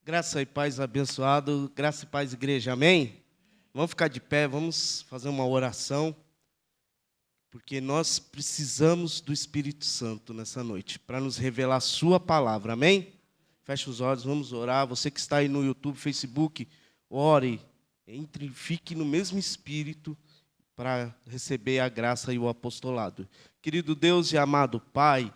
Graça e paz abençoado, graça e paz igreja, amém? Vamos ficar de pé, vamos fazer uma oração, porque nós precisamos do Espírito Santo nessa noite, para nos revelar a sua palavra, amém? Feche os olhos, vamos orar. Você que está aí no YouTube, Facebook, ore, entre, fique no mesmo Espírito para receber a graça e o apostolado. Querido Deus e amado Pai,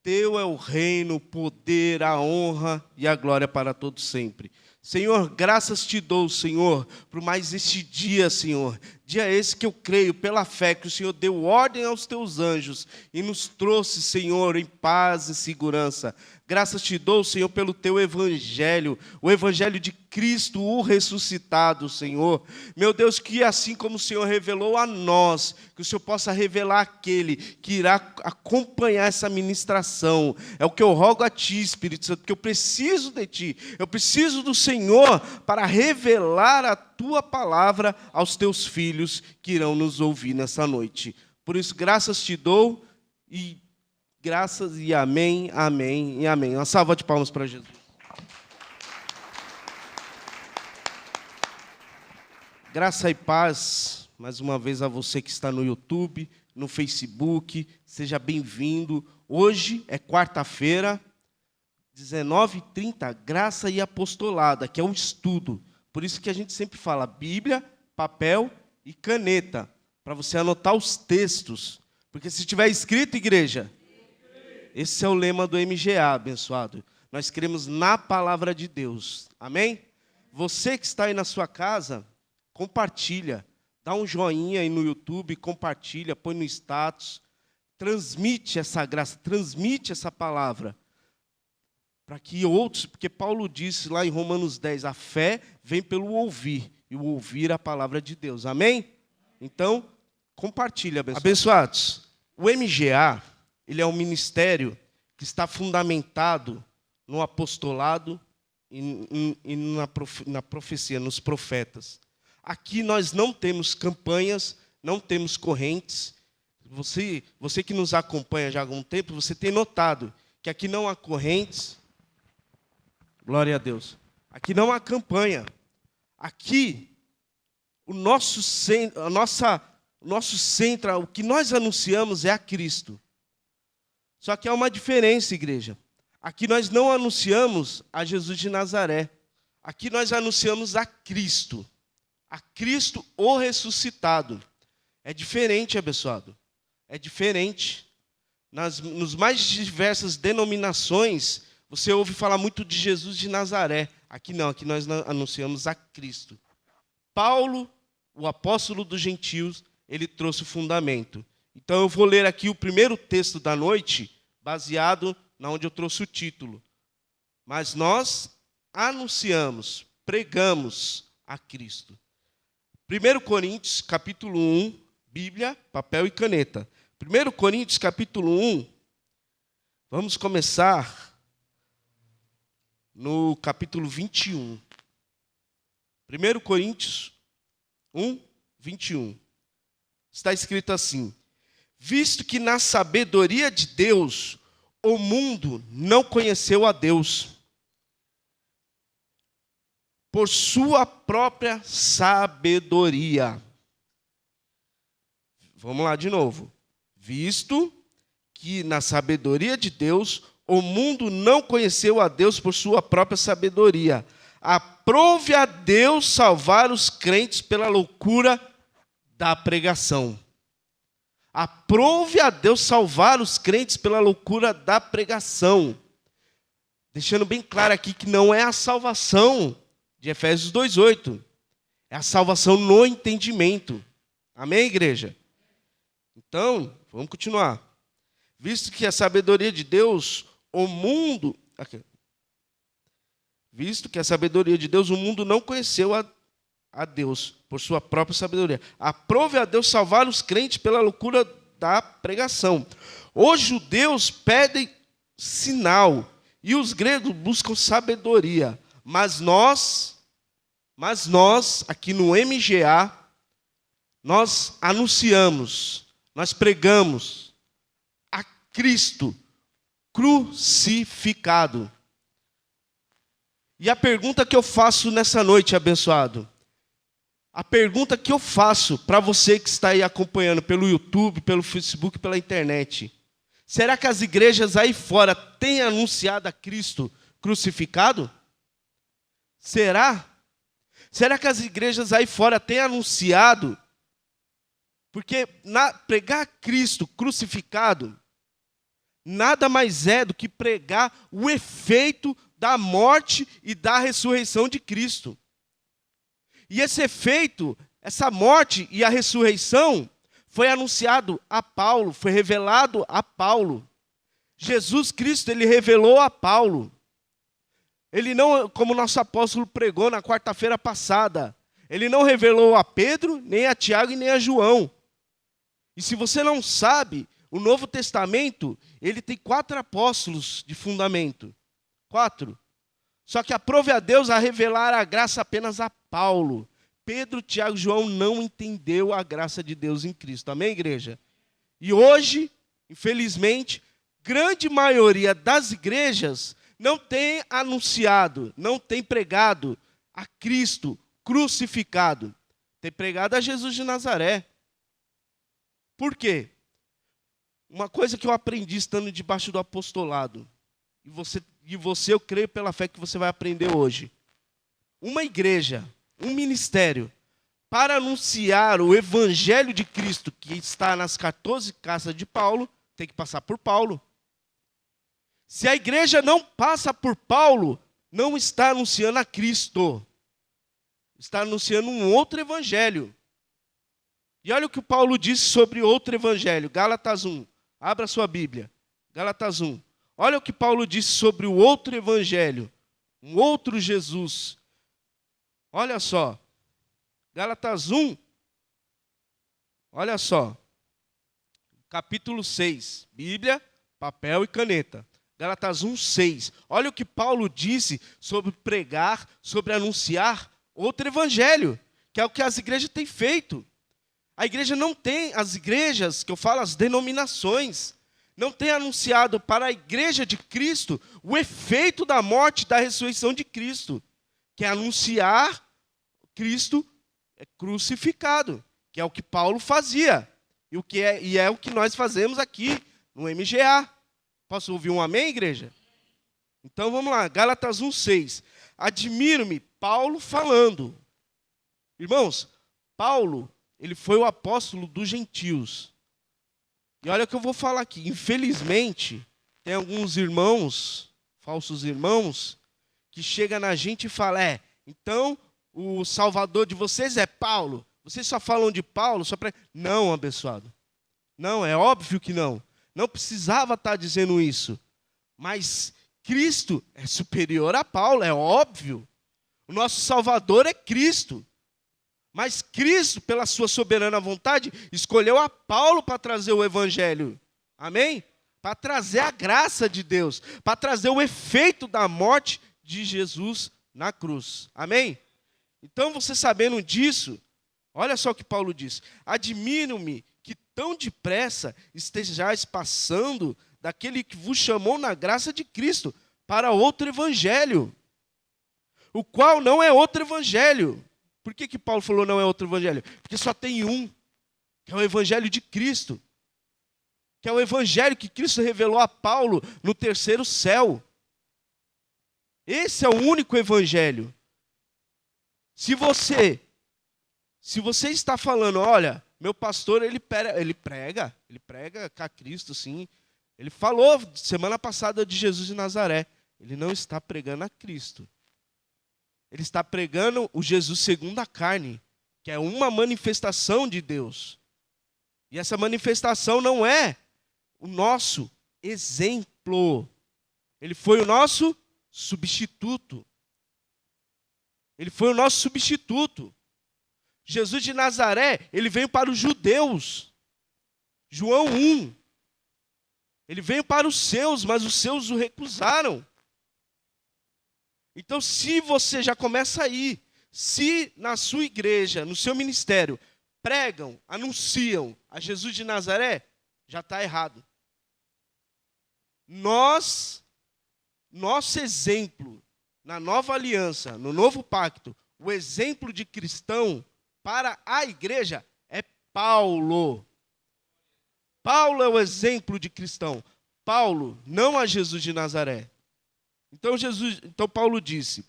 Teu é o reino, o poder, a honra e a glória para todos sempre. Senhor, graças te dou, Senhor, por mais este dia, Senhor. Dia esse que eu creio, pela fé, que o Senhor deu ordem aos teus anjos e nos trouxe, Senhor, em paz e segurança. Graças te dou, Senhor, pelo teu evangelho, o evangelho de Cristo, o ressuscitado, Senhor. Meu Deus, que assim como o Senhor revelou a nós, que o Senhor possa revelar aquele que irá acompanhar essa ministração. É o que eu rogo a Ti, Espírito Santo, porque eu preciso de Ti, eu preciso do Senhor para revelar a Tua palavra aos Teus filhos que irão nos ouvir nessa noite. Por isso, graças te dou e graças e amém, amém e amém. Uma salva de palmas para Jesus. Graça e paz, mais uma vez a você que está no YouTube, no Facebook, seja bem-vindo. Hoje é quarta-feira, 19h30, graça e apostolada, que é um estudo. Por isso que a gente sempre fala Bíblia, papel e caneta, para você anotar os textos. Porque se tiver escrito, igreja, esse é o lema do MGA, abençoado. Nós cremos na palavra de Deus. Amém? Você que está aí na sua casa, compartilha. Dá um joinha aí no YouTube, compartilha, põe no status. Transmite essa graça, transmite essa palavra. Para que outros, porque Paulo disse lá em Romanos 10, a fé vem pelo ouvir, e o ouvir a palavra de Deus. Amém? Então, compartilha, abençoados. Abençoados, o MGA, ele é um ministério que está fundamentado no apostolado e na profecia, nos profetas. Aqui nós não temos campanhas, não temos correntes. Você que nos acompanha já há algum tempo, você tem notado que aqui não há correntes. Glória a Deus. Aqui não há campanha. Aqui, o nosso centro, o que nós anunciamos é a Cristo. Só que há uma diferença, igreja. Aqui nós não anunciamos a Jesus de Nazaré. Aqui nós anunciamos a Cristo o ressuscitado. É diferente, abençoado. É diferente. Nos mais diversas denominações, você ouve falar muito de Jesus de Nazaré. Aqui não, aqui nós anunciamos a Cristo. Paulo, o apóstolo dos gentios, ele trouxe o fundamento. Então eu vou ler aqui o primeiro texto da noite, baseado na onde eu trouxe o título. Mas nós anunciamos, pregamos a Cristo. 1 Coríntios, capítulo 1, Bíblia, papel e caneta. 1 Coríntios, capítulo 1, vamos começar no capítulo 21. 1 Coríntios 1, 21. Está escrito assim: visto que na sabedoria de Deus, o mundo não conheceu a Deus, por sua própria sabedoria. Vamos lá de novo. Visto que na sabedoria de Deus, o mundo não conheceu a Deus por sua própria sabedoria. Aprove a Deus salvar os crentes pela loucura da pregação. Aprove a Deus salvar os crentes pela loucura da pregação. Deixando bem claro aqui que não é a salvação de Efésios 2:8. É a salvação no entendimento. Amém, igreja? Então, vamos continuar. Visto que a sabedoria de Deus, o mundo... Visto que a sabedoria de Deus, o mundo não conheceu a Deus por sua própria sabedoria. Aprove a Deus salvar os crentes pela loucura da pregação. Os judeus pedem sinal e os gregos buscam sabedoria. Mas nós, aqui no MGA, nós anunciamos, nós pregamos a Cristo crucificado. E a pergunta que eu faço nessa noite, abençoado, a pergunta que eu faço para você que está aí acompanhando pelo YouTube, pelo Facebook, pela internet: será que as igrejas aí fora têm anunciado a Cristo crucificado? Será? Será que as igrejas aí fora têm anunciado? Porque pregar Cristo crucificado nada mais é do que pregar o efeito da morte e da ressurreição de Cristo. E esse efeito, essa morte e a ressurreição, foi anunciado a Paulo, foi revelado a Paulo. Jesus Cristo, ele revelou a Paulo. Ele não, como nosso apóstolo pregou na quarta-feira passada, ele não revelou a Pedro, nem a Tiago e nem a João. E se você não sabe, o Novo Testamento, ele tem 4 apóstolos de fundamento. 4. Só que aprove a Deus a revelar a graça apenas a Paulo. Pedro, Tiago e João não entendeu a graça de Deus em Cristo. Amém, igreja? E hoje, infelizmente, grande maioria das igrejas não tem anunciado, não tem pregado a Cristo crucificado. Tem pregado a Jesus de Nazaré. Por quê? Uma coisa que eu aprendi estando debaixo do apostolado, e você eu creio pela fé que você vai aprender hoje. Uma igreja, um ministério, para anunciar o evangelho de Cristo, que está nas 14 casas de Paulo, tem que passar por Paulo. Se a igreja não passa por Paulo, não está anunciando a Cristo. Está anunciando um outro evangelho. E olha o que o Paulo disse sobre outro evangelho. Gálatas 1. Abra sua Bíblia. Gálatas 1. Olha o que Paulo disse sobre o outro evangelho. Um outro Jesus. Olha só. Gálatas 1. Olha só. Capítulo 6. Bíblia, papel e caneta. Gálatas 1, 6. Olha o que Paulo disse sobre pregar, sobre anunciar outro evangelho, que é o que as igrejas têm feito. A igreja não tem, as igrejas, que eu falo, as denominações, não tem anunciado para a igreja de Cristo o efeito da morte e da ressurreição de Cristo, que é anunciar Cristo crucificado, que é o que Paulo fazia, e é o que nós fazemos aqui no MGA. Posso ouvir um amém, igreja? Então vamos lá, Gálatas 1, 6. Admiro-me, Paulo falando. Irmãos, Paulo, ele foi o apóstolo dos gentios. E olha o que eu vou falar aqui. Infelizmente, tem alguns irmãos, falsos irmãos, que chegam na gente e falam: então o salvador de vocês é Paulo. Vocês só falam de Paulo só para... Não, abençoado. Não, é óbvio que não. Não precisava estar dizendo isso. Mas Cristo é superior a Paulo, é óbvio. O nosso Salvador é Cristo. Mas Cristo, pela sua soberana vontade, escolheu a Paulo para trazer o evangelho. Amém? Para trazer a graça de Deus. Para trazer o efeito da morte de Jesus na cruz. Amém? Então, você sabendo disso, olha só o que Paulo diz. Admiro-me que tão depressa estejais passando daquele que vos chamou na graça de Cristo para outro evangelho, o qual não é outro evangelho. Por que Paulo falou não é outro evangelho? Porque só tem um, que é o evangelho de Cristo, que é o evangelho que Cristo revelou a Paulo no terceiro céu. Esse é o único evangelho. Se você está falando, olha, meu pastor, ele prega a Cristo, sim. Ele falou semana passada de Jesus de Nazaré. Ele não está pregando a Cristo. Ele está pregando o Jesus segundo a carne, que é uma manifestação de Deus. E essa manifestação não é o nosso exemplo. Ele foi o nosso substituto. Ele foi o nosso substituto. Jesus de Nazaré, ele veio para os judeus. João 1. Ele veio para os seus, mas os seus o recusaram. Então, se você já começa aí, se na sua igreja, no seu ministério, pregam, anunciam a Jesus de Nazaré, já está errado. Nosso exemplo na nova aliança, no novo pacto, o exemplo de cristão para a igreja é Paulo. Paulo é o exemplo de cristão. Paulo, não a Jesus de Nazaré. Então Paulo disse,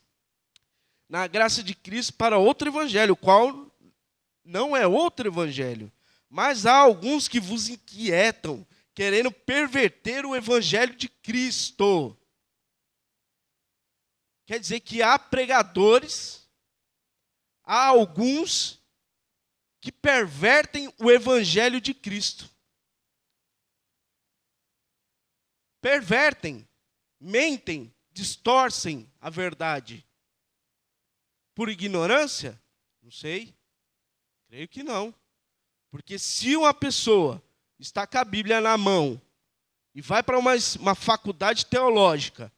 na graça de Cristo para outro evangelho, o qual não é outro evangelho, mas há alguns que vos inquietam, querendo perverter o evangelho de Cristo. Quer dizer que há pregadores, há alguns que pervertem o evangelho de Cristo. Pervertem, mentem, distorcem a verdade. Por ignorância? Não sei. Creio que não. Porque se uma pessoa está com a Bíblia na mão e vai para uma faculdade teológica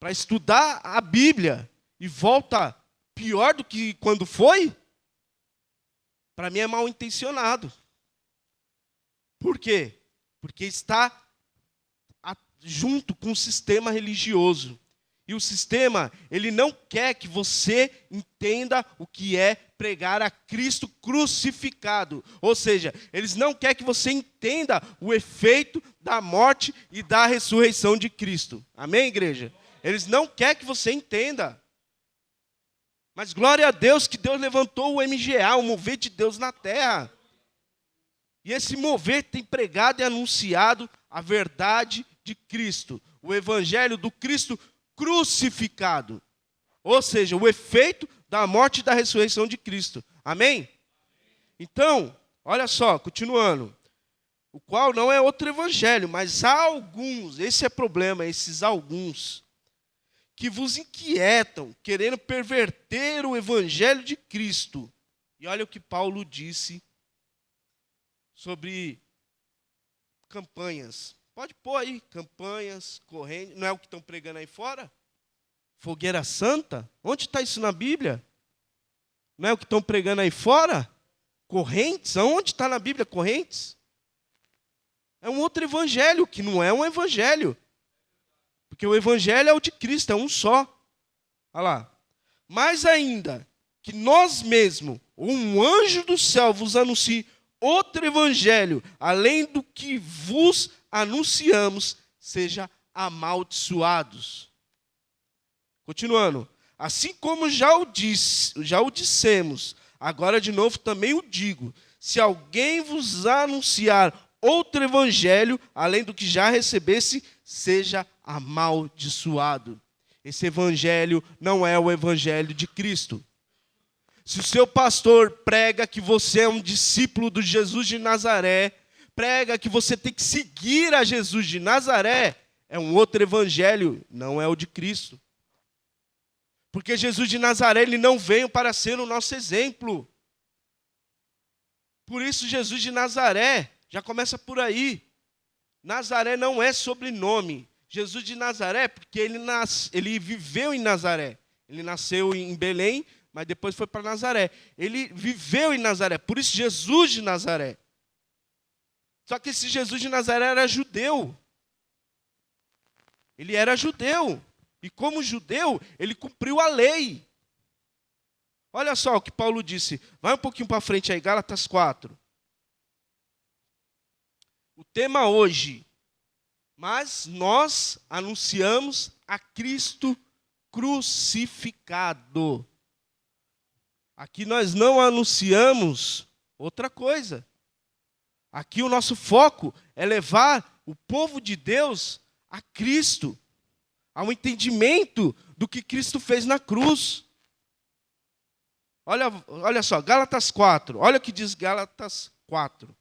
para estudar a Bíblia e volta pior do que quando foi, para mim é mal intencionado. Por quê? Porque está junto com o sistema religioso. E o sistema, ele não quer que você entenda o que é pregar a Cristo crucificado. Ou seja, eles não querem que você entenda o efeito da morte e da ressurreição de Cristo. Amém, igreja? Eles não querem que você entenda. Mas glória a Deus que Deus levantou o MGA, o mover de Deus na terra. E esse mover tem pregado e anunciado a verdade de Cristo. O evangelho do Cristo crucificado. Ou seja, o efeito da morte e da ressurreição de Cristo. Amém? Então, olha só, continuando. O qual não é outro evangelho, mas há alguns, esse é o problema, esses alguns, que vos inquietam, querendo perverter o evangelho de Cristo. E olha o que Paulo disse sobre campanhas. Pode pôr aí, campanhas, correntes, não é o que estão pregando aí fora? Fogueira santa? Onde está isso na Bíblia? Não é o que estão pregando aí fora? Correntes? Aonde está na Bíblia correntes? É um outro evangelho, que não é um evangelho. Porque o evangelho é o de Cristo, é um só. Olha lá. Mais ainda, que nós mesmos, um anjo do céu vos anuncie outro evangelho, além do que vos anunciamos, seja amaldiçoados. Continuando. Assim como já o dissemos, agora de novo também o digo, se alguém vos anunciar outro evangelho, além do que já recebesse, seja amaldiçoado. Esse evangelho não é o evangelho de Cristo. Se o seu pastor prega que você é um discípulo do Jesus de Nazaré, prega que você tem que seguir a Jesus de Nazaré, é um outro evangelho, não é o de Cristo. Porque Jesus de Nazaré, ele não veio para ser o nosso exemplo. Por isso, Jesus de Nazaré, já começa por aí. Nazaré não é sobrenome. Jesus de Nazaré, porque ele viveu em Nazaré. Ele nasceu em Belém, mas depois foi para Nazaré. Ele viveu em Nazaré, por isso Jesus de Nazaré. Só que esse Jesus de Nazaré era judeu. Ele era judeu. E como judeu, ele cumpriu a lei. Olha só o que Paulo disse. Vai um pouquinho para frente aí, Gálatas 4. O tema hoje. Mas nós anunciamos a Cristo crucificado. Aqui nós não anunciamos outra coisa. Aqui o nosso foco é levar o povo de Deus a Cristo, ao entendimento do que Cristo fez na cruz. Olha só, Gálatas 4. Olha o que diz Gálatas 4.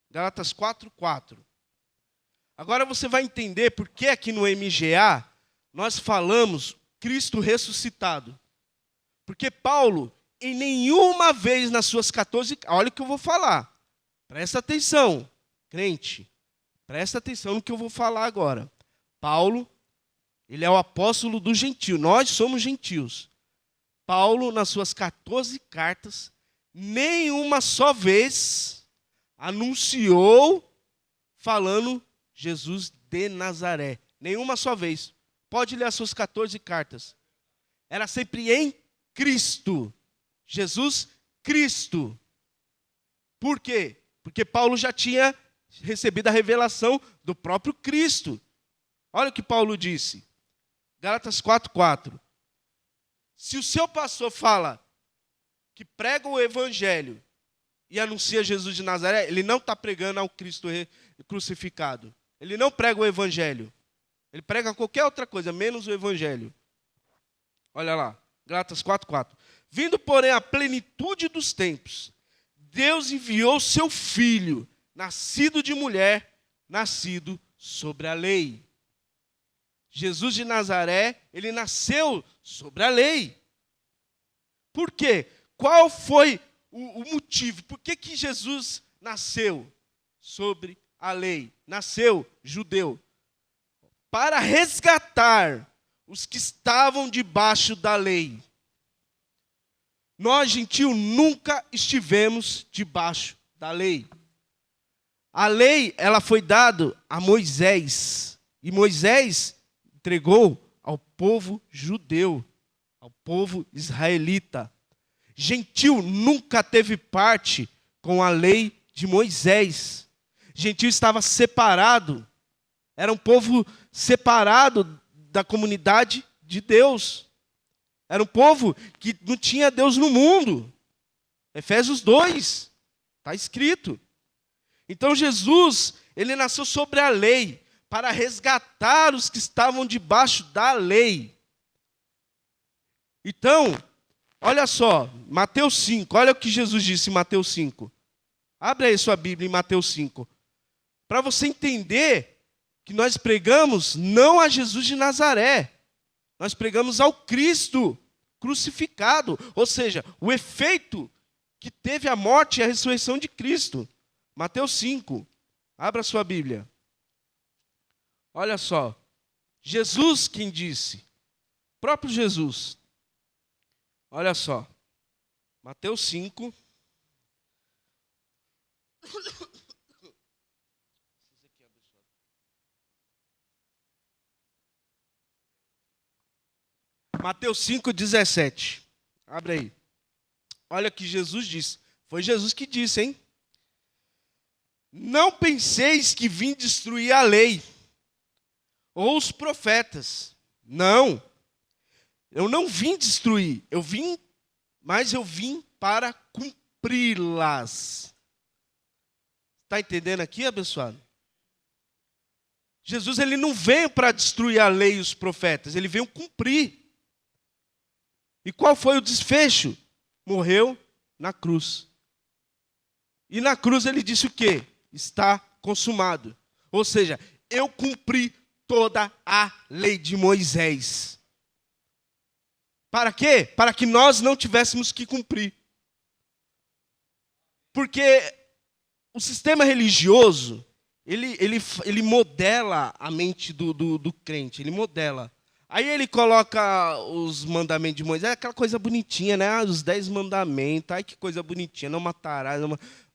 Gálatas 4, 4. Agora você vai entender por que aqui no MGA nós falamos Cristo ressuscitado. Porque Paulo, em nenhuma vez nas suas 14... Olha o que eu vou falar. Presta atenção, crente. Presta atenção no que eu vou falar agora. Paulo, ele é o apóstolo do gentio. Nós somos gentios. Paulo, nas suas 14 cartas, nenhuma só vez anunciou falando Jesus de Nazaré. Nenhuma só vez. Pode ler as suas 14 cartas. Era sempre em Cristo. Jesus Cristo. Por quê? Porque Paulo já tinha recebido a revelação do próprio Cristo. Olha o que Paulo disse. Gálatas 4:4. Se o seu pastor fala que prega o evangelho e anuncia Jesus de Nazaré, ele não está pregando ao Cristo crucificado. Ele não prega o evangelho. Ele prega qualquer outra coisa, menos o evangelho. Olha lá, Gálatas 4:4. Vindo, porém, a plenitude dos tempos, Deus enviou seu Filho, nascido de mulher, nascido sobre a lei. Jesus de Nazaré, ele nasceu sobre a lei. Por quê? Qual foi o motivo? Por que Jesus nasceu sobre a lei? Nasceu judeu. Para resgatar os que estavam debaixo da lei. Nós, gentios, nunca estivemos debaixo da lei. A lei, ela foi dada a Moisés. E Moisés entregou ao povo judeu, ao povo israelita. Gentio nunca teve parte com a lei de Moisés. Gentio estava separado. Era um povo separado da comunidade de Deus. Era um povo que não tinha Deus no mundo. Efésios 2, está escrito. Então Jesus, ele nasceu sobre a lei, para resgatar os que estavam debaixo da lei. Então, olha só, Mateus 5, olha o que Jesus disse em Mateus 5. Abre aí sua Bíblia em Mateus 5. Para você entender que nós pregamos não a Jesus de Nazaré. Nós pregamos ao Cristo crucificado. Ou seja, o efeito que teve a morte e a ressurreição de Cristo. Mateus 5. Abra sua Bíblia. Olha só. Jesus quem disse. Próprio Jesus. Olha só. Mateus 5. Mateus 5:17. Abre aí. Olha o que Jesus disse. Foi Jesus que disse, hein? Não penseis que vim destruir a lei ou os profetas. Não. Eu não vim destruir. Mas eu vim para cumpri-las. Está entendendo aqui, abençoado? Jesus, ele não veio para destruir a lei e os profetas. Ele veio cumprir. E qual foi o desfecho? Morreu na cruz. E na cruz ele disse o quê? Está consumado. Ou seja, eu cumpri toda a lei de Moisés. Para quê? Para que nós não tivéssemos que cumprir. Porque o sistema religioso, ele modela a mente do crente, ele modela. Aí ele coloca os mandamentos de Moisés, aquela coisa bonitinha, né? Os 10 mandamentos, ai que coisa bonitinha, não matarás.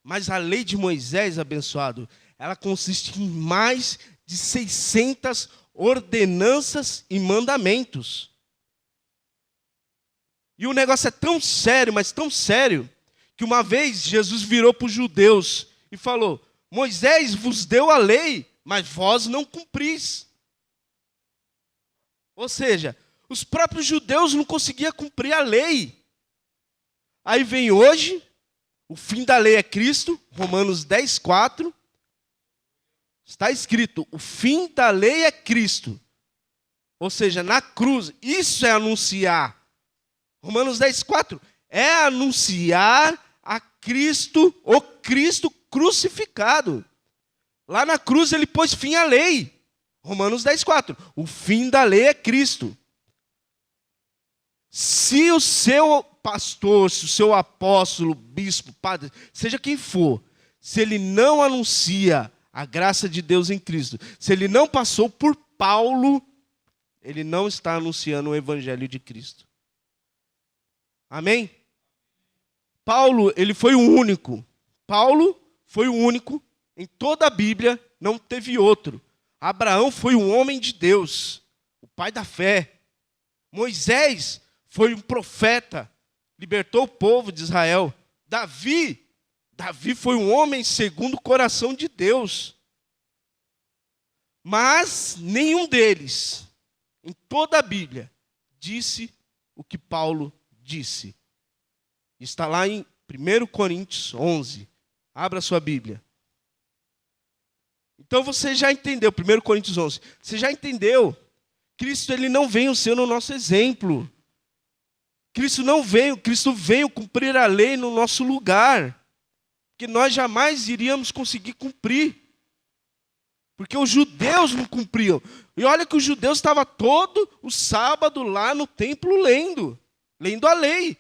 Mas a lei de Moisés, abençoado, ela consiste em mais de 600 ordenanças e mandamentos. E o negócio é tão sério, mas tão sério, que uma vez Jesus virou para os judeus e falou: Moisés vos deu a lei, mas vós não cumpris. Ou seja, os próprios judeus não conseguiam cumprir a lei. Aí vem hoje, o fim da lei é Cristo, Romanos 10:4. Está escrito, o fim da lei é Cristo. Ou seja, na cruz, isso é anunciar. Romanos 10:4 é anunciar a Cristo, o Cristo crucificado. Lá na cruz ele pôs fim à lei. Romanos 10:4. O fim da lei é Cristo. Se o seu pastor, se o seu apóstolo, bispo, padre, seja quem for, se ele não anuncia a graça de Deus em Cristo, se ele não passou por Paulo, ele não está anunciando o evangelho de Cristo. Amém? Paulo, ele foi o único. Paulo foi o único. Em toda a Bíblia não teve outro. Abraão foi um homem de Deus. O pai da fé. Moisés foi um profeta, libertou o povo de Israel. Davi foi um homem segundo o coração de Deus. Mas nenhum deles, em toda a Bíblia, disse o que Paulo disse. Está lá em 1 Coríntios 11. Abra sua Bíblia. Então você já entendeu, 1 Coríntios 11. Você já entendeu? Cristo ele não veio ser no nosso exemplo. Cristo veio cumprir a lei no nosso lugar. Que nós jamais iríamos conseguir cumprir. Porque os judeus não cumpriam. E olha que os judeus estavam todo o sábado lá no templo lendo a lei.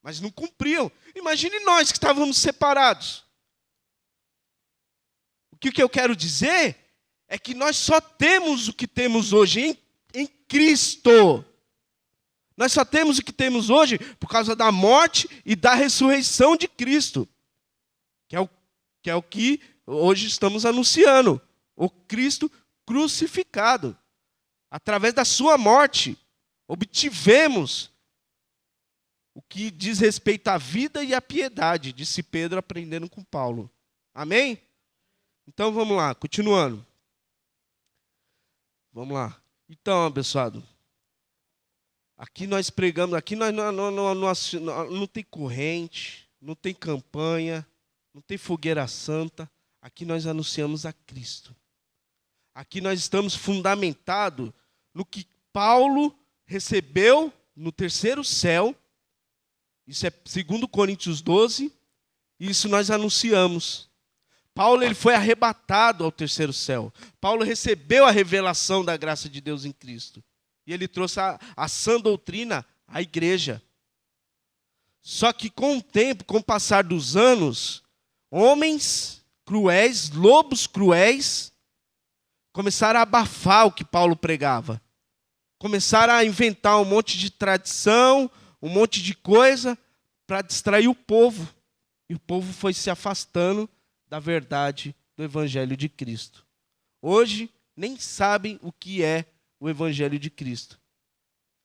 Mas não cumpriam. Imagine nós que estávamos separados. O que eu quero dizer é que nós só temos o que temos hoje em Cristo. Nós só temos o que temos hoje por causa da morte e da ressurreição de Cristo. Que é o que hoje estamos anunciando. O Cristo crucificado. Através da sua morte, obtivemos o que diz respeito à vida e à piedade, disse Pedro aprendendo com Paulo. Amém? Então vamos lá, continuando. Vamos lá. Então, abençoado, aqui nós pregamos, aqui nós não tem corrente, não tem campanha, não tem fogueira santa. Aqui nós anunciamos a Cristo. Aqui nós estamos fundamentados no que Paulo recebeu no terceiro céu. Isso é 2 Coríntios 12. Isso nós anunciamos. Paulo ele foi arrebatado ao terceiro céu. Paulo recebeu a revelação da graça de Deus em Cristo. E ele trouxe a sã doutrina à igreja. Só que com o tempo, com o passar dos anos, homens cruéis, lobos cruéis, começaram a abafar o que Paulo pregava. Começaram a inventar um monte de tradição, um monte de coisa para distrair o povo. E o povo foi se afastando da verdade do Evangelho de Cristo. Hoje, nem sabem o que é o Evangelho de Cristo.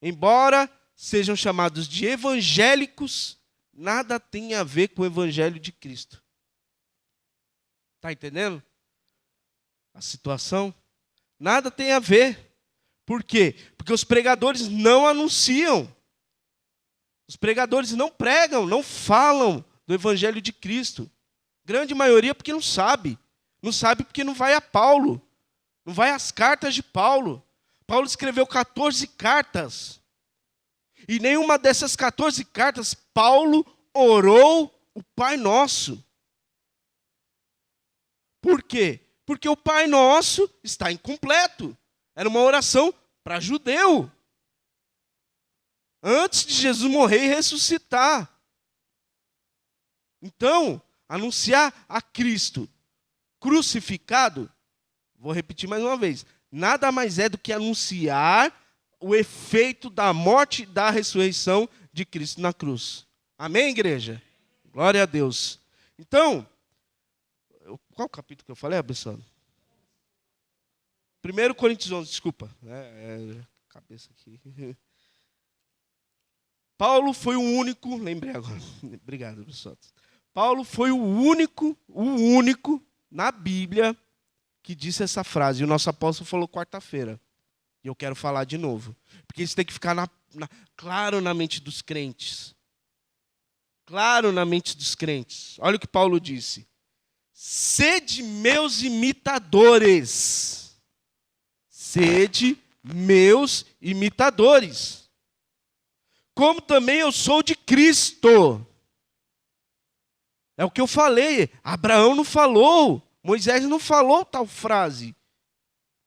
Embora sejam chamados de evangélicos, nada tem a ver com o Evangelho de Cristo. Está entendendo a situação? Nada tem a ver. Por quê? Porque os pregadores não anunciam. Os pregadores não pregam, não falam do Evangelho de Cristo. Grande maioria porque não sabe. Não sabe porque não vai a Paulo. Não vai às cartas de Paulo. Paulo escreveu 14 cartas. E nenhuma dessas 14 cartas, Paulo orou o Pai Nosso. Por quê? Porque o Pai Nosso está incompleto. Era uma oração para judeu. Antes de Jesus morrer e ressuscitar. Então, anunciar a Cristo crucificado, vou repetir mais uma vez, nada mais é do que anunciar o efeito da morte e da ressurreição de Cristo na cruz. Amém, igreja? Glória a Deus. Então, qual capítulo que eu falei, abençoado? 1 Coríntios 11, desculpa. Cabeça aqui. Paulo foi o único, lembrei agora, obrigado, pessoal. Paulo foi o único na Bíblia que disse essa frase. E o nosso apóstolo falou quarta-feira. E eu quero falar de novo. Porque isso tem que ficar claro na mente dos crentes. Claro na mente dos crentes. Olha o que Paulo disse. Sede meus imitadores. Sede meus imitadores. Como também eu sou de Cristo. É o que eu falei. Abraão não falou. Moisés não falou tal frase.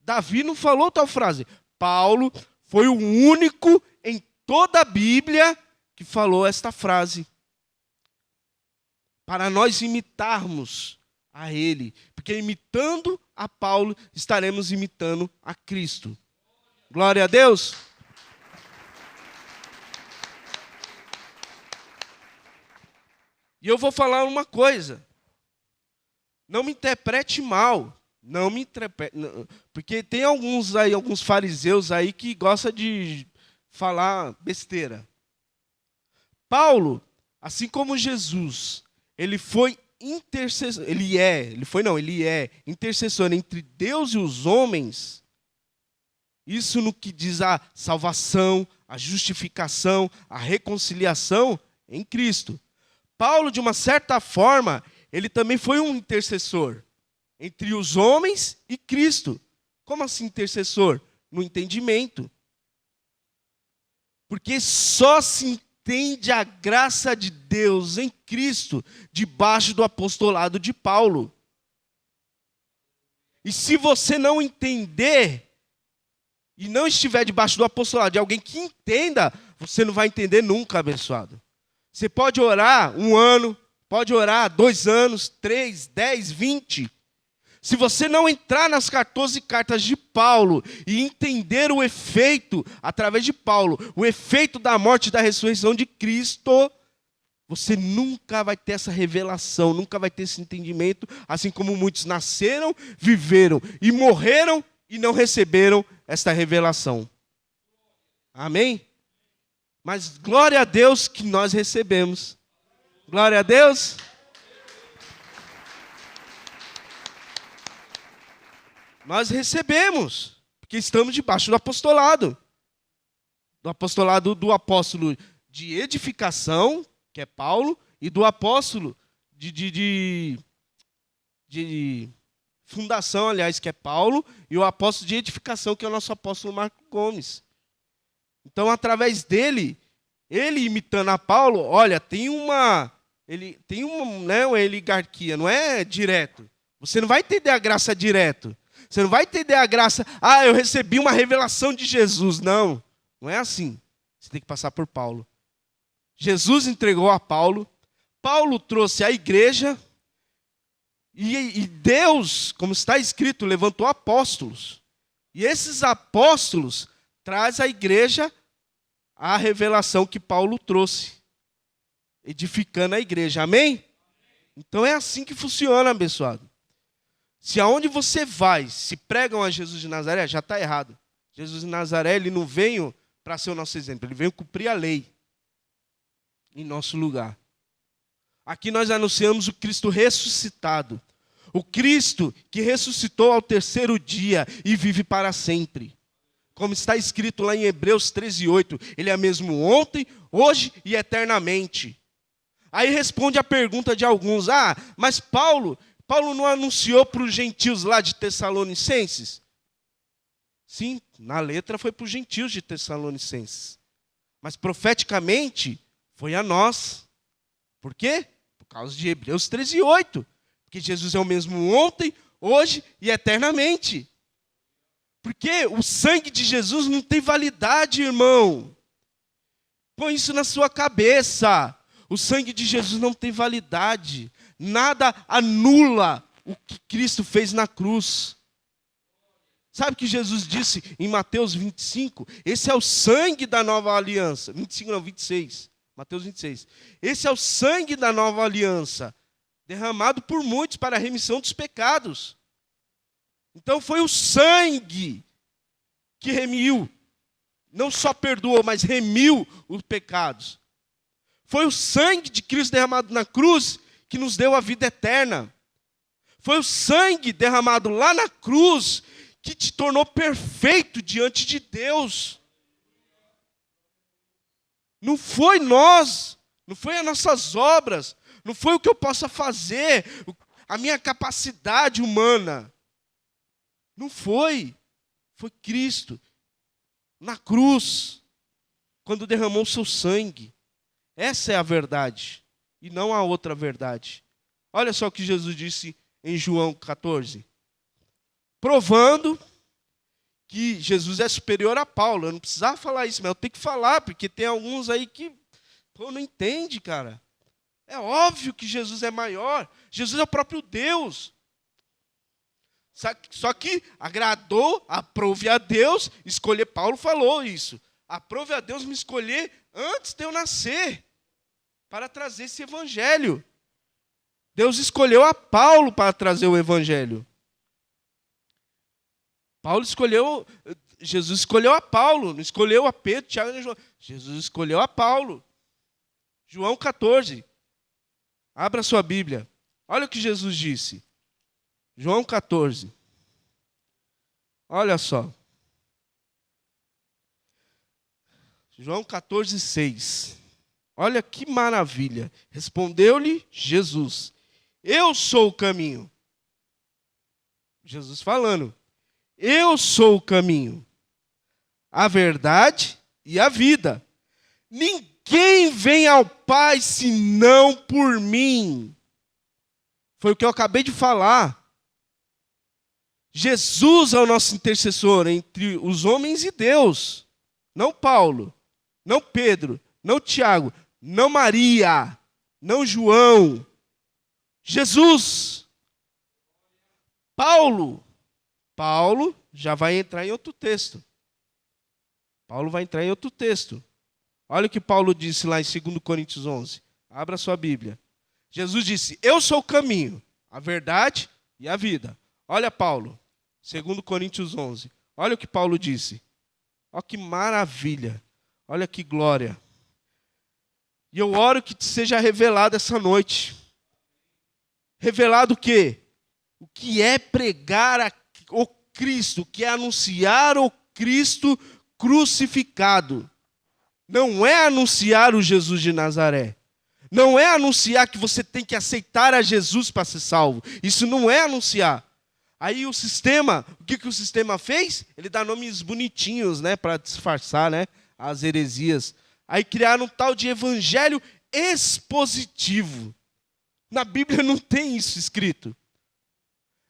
Davi não falou tal frase. Paulo foi o único em toda a Bíblia que falou esta frase. Para nós imitarmos a ele. Porque imitando a Paulo, estaremos imitando a Cristo. Glória a Deus. E eu vou falar uma coisa. Não me interprete mal. Não me interprete. Porque tem alguns fariseus aí que gostam de falar besteira. Paulo, assim como Jesus, ele foi intercessor, ele é intercessor entre Deus e os homens. Isso no que diz a salvação, a justificação, a reconciliação em Cristo. Paulo, de uma certa forma, ele também foi um intercessor entre os homens e Cristo. Como assim intercessor? No entendimento. Porque só se entende a graça de Deus em Cristo debaixo do apostolado de Paulo. E se você não entender e não estiver debaixo do apostolado de alguém que entenda, você não vai entender nunca, abençoado. Você pode orar 1 ano, pode orar 2 anos, 3, 10, 20. Se você não entrar nas 14 cartas de Paulo e entender o efeito, através de Paulo, o efeito da morte e da ressurreição de Cristo, você nunca vai ter essa revelação, nunca vai ter esse entendimento, assim como muitos nasceram, viveram e morreram e não receberam esta revelação. Amém? Mas glória a Deus que nós recebemos. Glória a Deus. Nós recebemos, porque estamos debaixo do apostolado. Do apostolado do apóstolo de edificação, que é Paulo, e do apóstolo de fundação, aliás, que é Paulo, e o apóstolo de edificação, que é o nosso apóstolo Marco Gomes. Então, através dele, ele imitando a Paulo, olha, tem uma oligarquia, não é direto. Você não vai entender a graça direto. Você não vai entender a graça, eu recebi uma revelação de Jesus. Não, não é assim. Você tem que passar por Paulo. Jesus entregou a Paulo, Paulo trouxe a igreja, e Deus, como está escrito, levantou apóstolos. E esses apóstolos trazem à igreja a revelação que Paulo trouxe, edificando a igreja. Amém? Então é assim que funciona, abençoado. Se aonde você vai, se pregam a Jesus de Nazaré, já está errado. Jesus de Nazaré, ele não veio para ser o nosso exemplo, ele veio cumprir a lei em nosso lugar. Aqui nós anunciamos o Cristo ressuscitado. O Cristo que ressuscitou ao 3º dia e vive para sempre. Como está escrito lá em Hebreus 13:8, ele é mesmo ontem, hoje e eternamente. Aí responde a pergunta de alguns, mas Paulo não anunciou para os gentios lá de Tessalonicenses? Sim, na letra foi para os gentios de Tessalonicenses. Mas profeticamente foi a nós. Por quê? Por causa de Hebreus 13:8. Porque Jesus é o mesmo ontem, hoje e eternamente. Porque o sangue de Jesus não tem validade, irmão. Põe isso na sua cabeça. O sangue de Jesus não tem validade. Nada anula o que Cristo fez na cruz. Sabe o que Jesus disse em Mateus 25? Esse é o sangue da nova aliança. 25 não, 26. Mateus 26. Esse é o sangue da nova aliança, derramado por muitos para a remissão dos pecados. Então foi o sangue que remiu. Não só perdoou, mas remiu os pecados. Foi o sangue de Cristo derramado na cruz que nos deu a vida eterna. Foi o sangue derramado lá na cruz que te tornou perfeito diante de Deus. Não foi nós, não foi as nossas obras, não foi o que eu possa fazer, a minha capacidade humana. Não foi. Foi Cristo na cruz, quando derramou o seu sangue. Essa é a verdade, e não a outra verdade. Olha só o que Jesus disse em João 14. Provando que Jesus é superior a Paulo. Eu não precisava falar isso, mas eu tenho que falar, porque tem alguns aí que não entende, cara. É óbvio que Jesus é maior. Jesus é o próprio Deus. Só que agradou, aprove a Deus, escolher. Paulo falou isso. Aprove a Deus me escolher antes de eu nascer, para trazer esse evangelho. Deus escolheu a Paulo para trazer o evangelho. Jesus escolheu a Paulo, não escolheu a Pedro, Tiago e João. Jesus escolheu a Paulo. João 14. Abra sua Bíblia. Olha o que Jesus disse. João 14. Olha só. João 14, 6. Olha que maravilha. Respondeu-lhe Jesus: eu sou o caminho. Jesus falando. Eu sou o caminho, a verdade e a vida. Ninguém vem ao Pai senão por mim. Foi o que eu acabei de falar. Jesus é o nosso intercessor entre os homens e Deus. Não Paulo, não Pedro, não Tiago, não Maria, não João. Jesus. Paulo já vai entrar em outro texto. Paulo vai entrar em outro texto. Olha o que Paulo disse lá em 2 Coríntios 11. Abra sua Bíblia. Jesus disse: eu sou o caminho, a verdade e a vida. Olha Paulo, 2 Coríntios 11. Olha o que Paulo disse. Olha que maravilha. Olha que glória. E eu oro que te seja revelado essa noite. Revelado o quê? O que é pregar o Cristo, o que é anunciar o Cristo crucificado. Não é anunciar o Jesus de Nazaré. Não é anunciar que você tem que aceitar a Jesus para ser salvo. Isso não é anunciar. Aí o sistema, o que o sistema fez? Ele dá nomes bonitinhos, né, para disfarçar, né, as heresias. Aí criaram um tal de evangelho expositivo. Na Bíblia não tem isso escrito.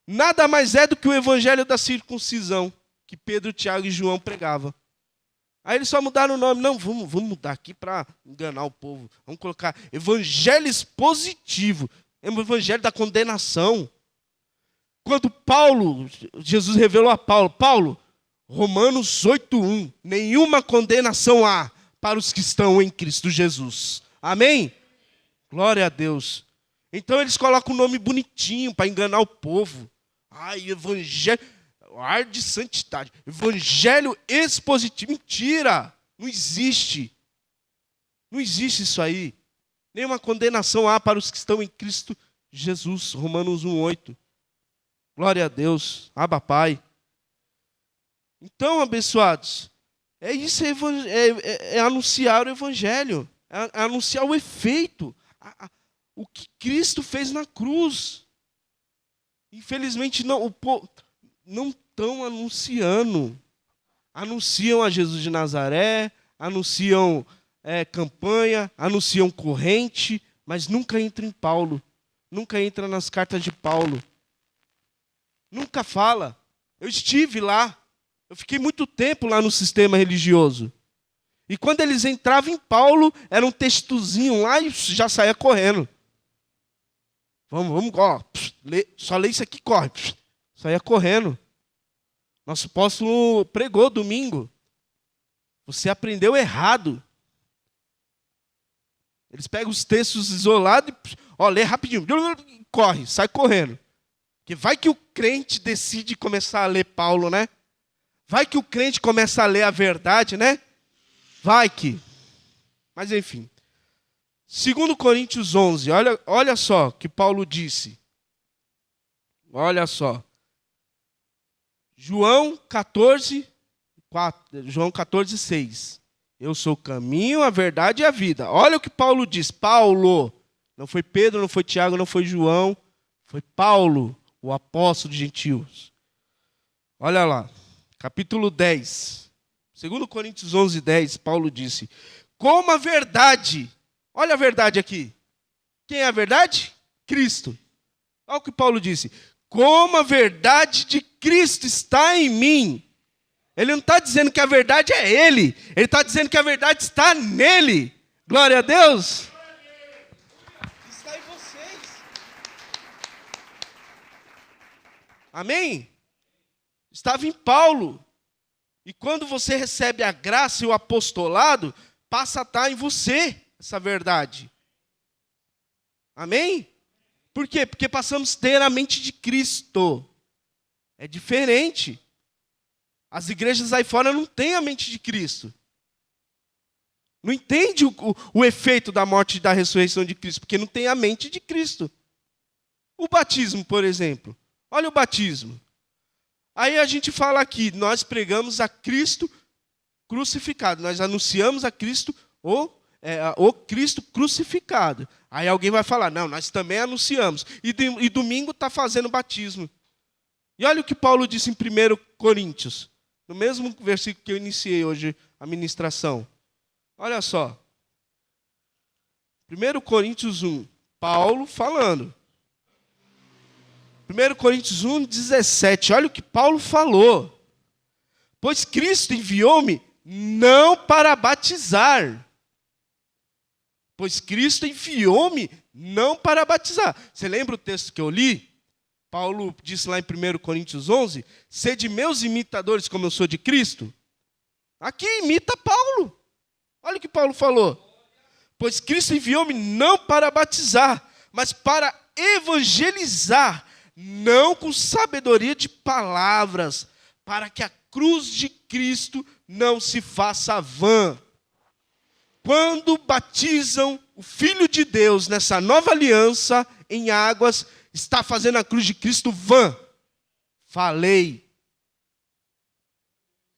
Nada mais é do que o evangelho da circuncisão, que Pedro, Tiago e João pregavam. Aí eles só mudaram o nome. Não, vamos mudar aqui para enganar o povo. Vamos colocar evangelho expositivo. É o evangelho da condenação. Quando Jesus revelou a Paulo, Romanos 8:1, nenhuma condenação há para os que estão em Cristo Jesus. Amém? Glória a Deus. Então eles colocam um nome bonitinho para enganar o povo. Ai, evangelho, ar de santidade. Evangelho expositivo. Mentira! Não existe. Não existe isso aí. Nenhuma condenação há para os que estão em Cristo Jesus. Romanos 1:8. Glória a Deus. Abba, Pai. Então, abençoados, é isso, é anunciar o evangelho. É anunciar o efeito. O que Cristo fez na cruz. Infelizmente, não estão anunciando. Anunciam a Jesus de Nazaré, anunciam campanha, anunciam corrente, mas nunca entram em Paulo. Nunca entra nas cartas de Paulo. Nunca fala. Eu estive lá. Eu fiquei muito tempo lá no sistema religioso. E quando eles entravam em Paulo, era um textozinho lá e já saía correndo. Vamos, ó, só lê isso aqui, corre. Saía correndo. Nosso apóstolo pregou domingo. Você aprendeu errado. Eles pegam os textos isolados e lê rapidinho. Corre, sai correndo. Porque vai que o crente decide começar a ler Paulo, né? Vai que o crente começa a ler a verdade, né? Vai que. Mas enfim. 2 Coríntios 11, olha só o que Paulo disse. Olha só. João 14, 6. Eu sou o caminho, a verdade e a vida. Olha o que Paulo diz. Paulo. Não foi Pedro, não foi Tiago, não foi João. Foi Paulo, o apóstolo de gentios. Olha lá. Capítulo 10. 2 Coríntios 11, 10. Paulo disse. Como a verdade... Olha a verdade aqui. Quem é a verdade? Cristo. Olha o que Paulo disse. Como a verdade de Cristo está em mim. Ele não está dizendo que a verdade é Ele. Ele está dizendo que a verdade está nele. Glória a Deus. Está em vocês. Amém? Estava em Paulo. E quando você recebe a graça e o apostolado, passa a estar em você. Essa verdade. Amém? Por quê? Porque passamos a ter a mente de Cristo. É diferente. As igrejas aí fora não têm a mente de Cristo. Não entende o efeito da morte e da ressurreição de Cristo, porque não tem a mente de Cristo. O batismo, por exemplo. Olha o batismo. Aí a gente fala aqui, nós pregamos a Cristo crucificado. Nós anunciamos a Cristo, o Cristo crucificado. Aí alguém vai falar, não, nós também anunciamos. E domingo está fazendo batismo. E olha o que Paulo disse em 1 Coríntios, no mesmo versículo que eu iniciei hoje a ministração. Olha só. 1 Coríntios 1, Paulo falando. 1 Coríntios 1, 17. Olha o que Paulo falou. Pois Cristo enviou-me não para batizar. Pois Cristo enviou-me não para batizar. Você lembra o texto que eu li? Paulo disse lá em 1 Coríntios 11, sede meus imitadores como eu sou de Cristo. Aqui imita Paulo. Olha o que Paulo falou. Pois Cristo enviou-me não para batizar, mas para evangelizar, não com sabedoria de palavras, para que a cruz de Cristo não se faça vã. Quando batizam o Filho de Deus nessa nova aliança em águas, está fazendo a cruz de Cristo vã. Falei.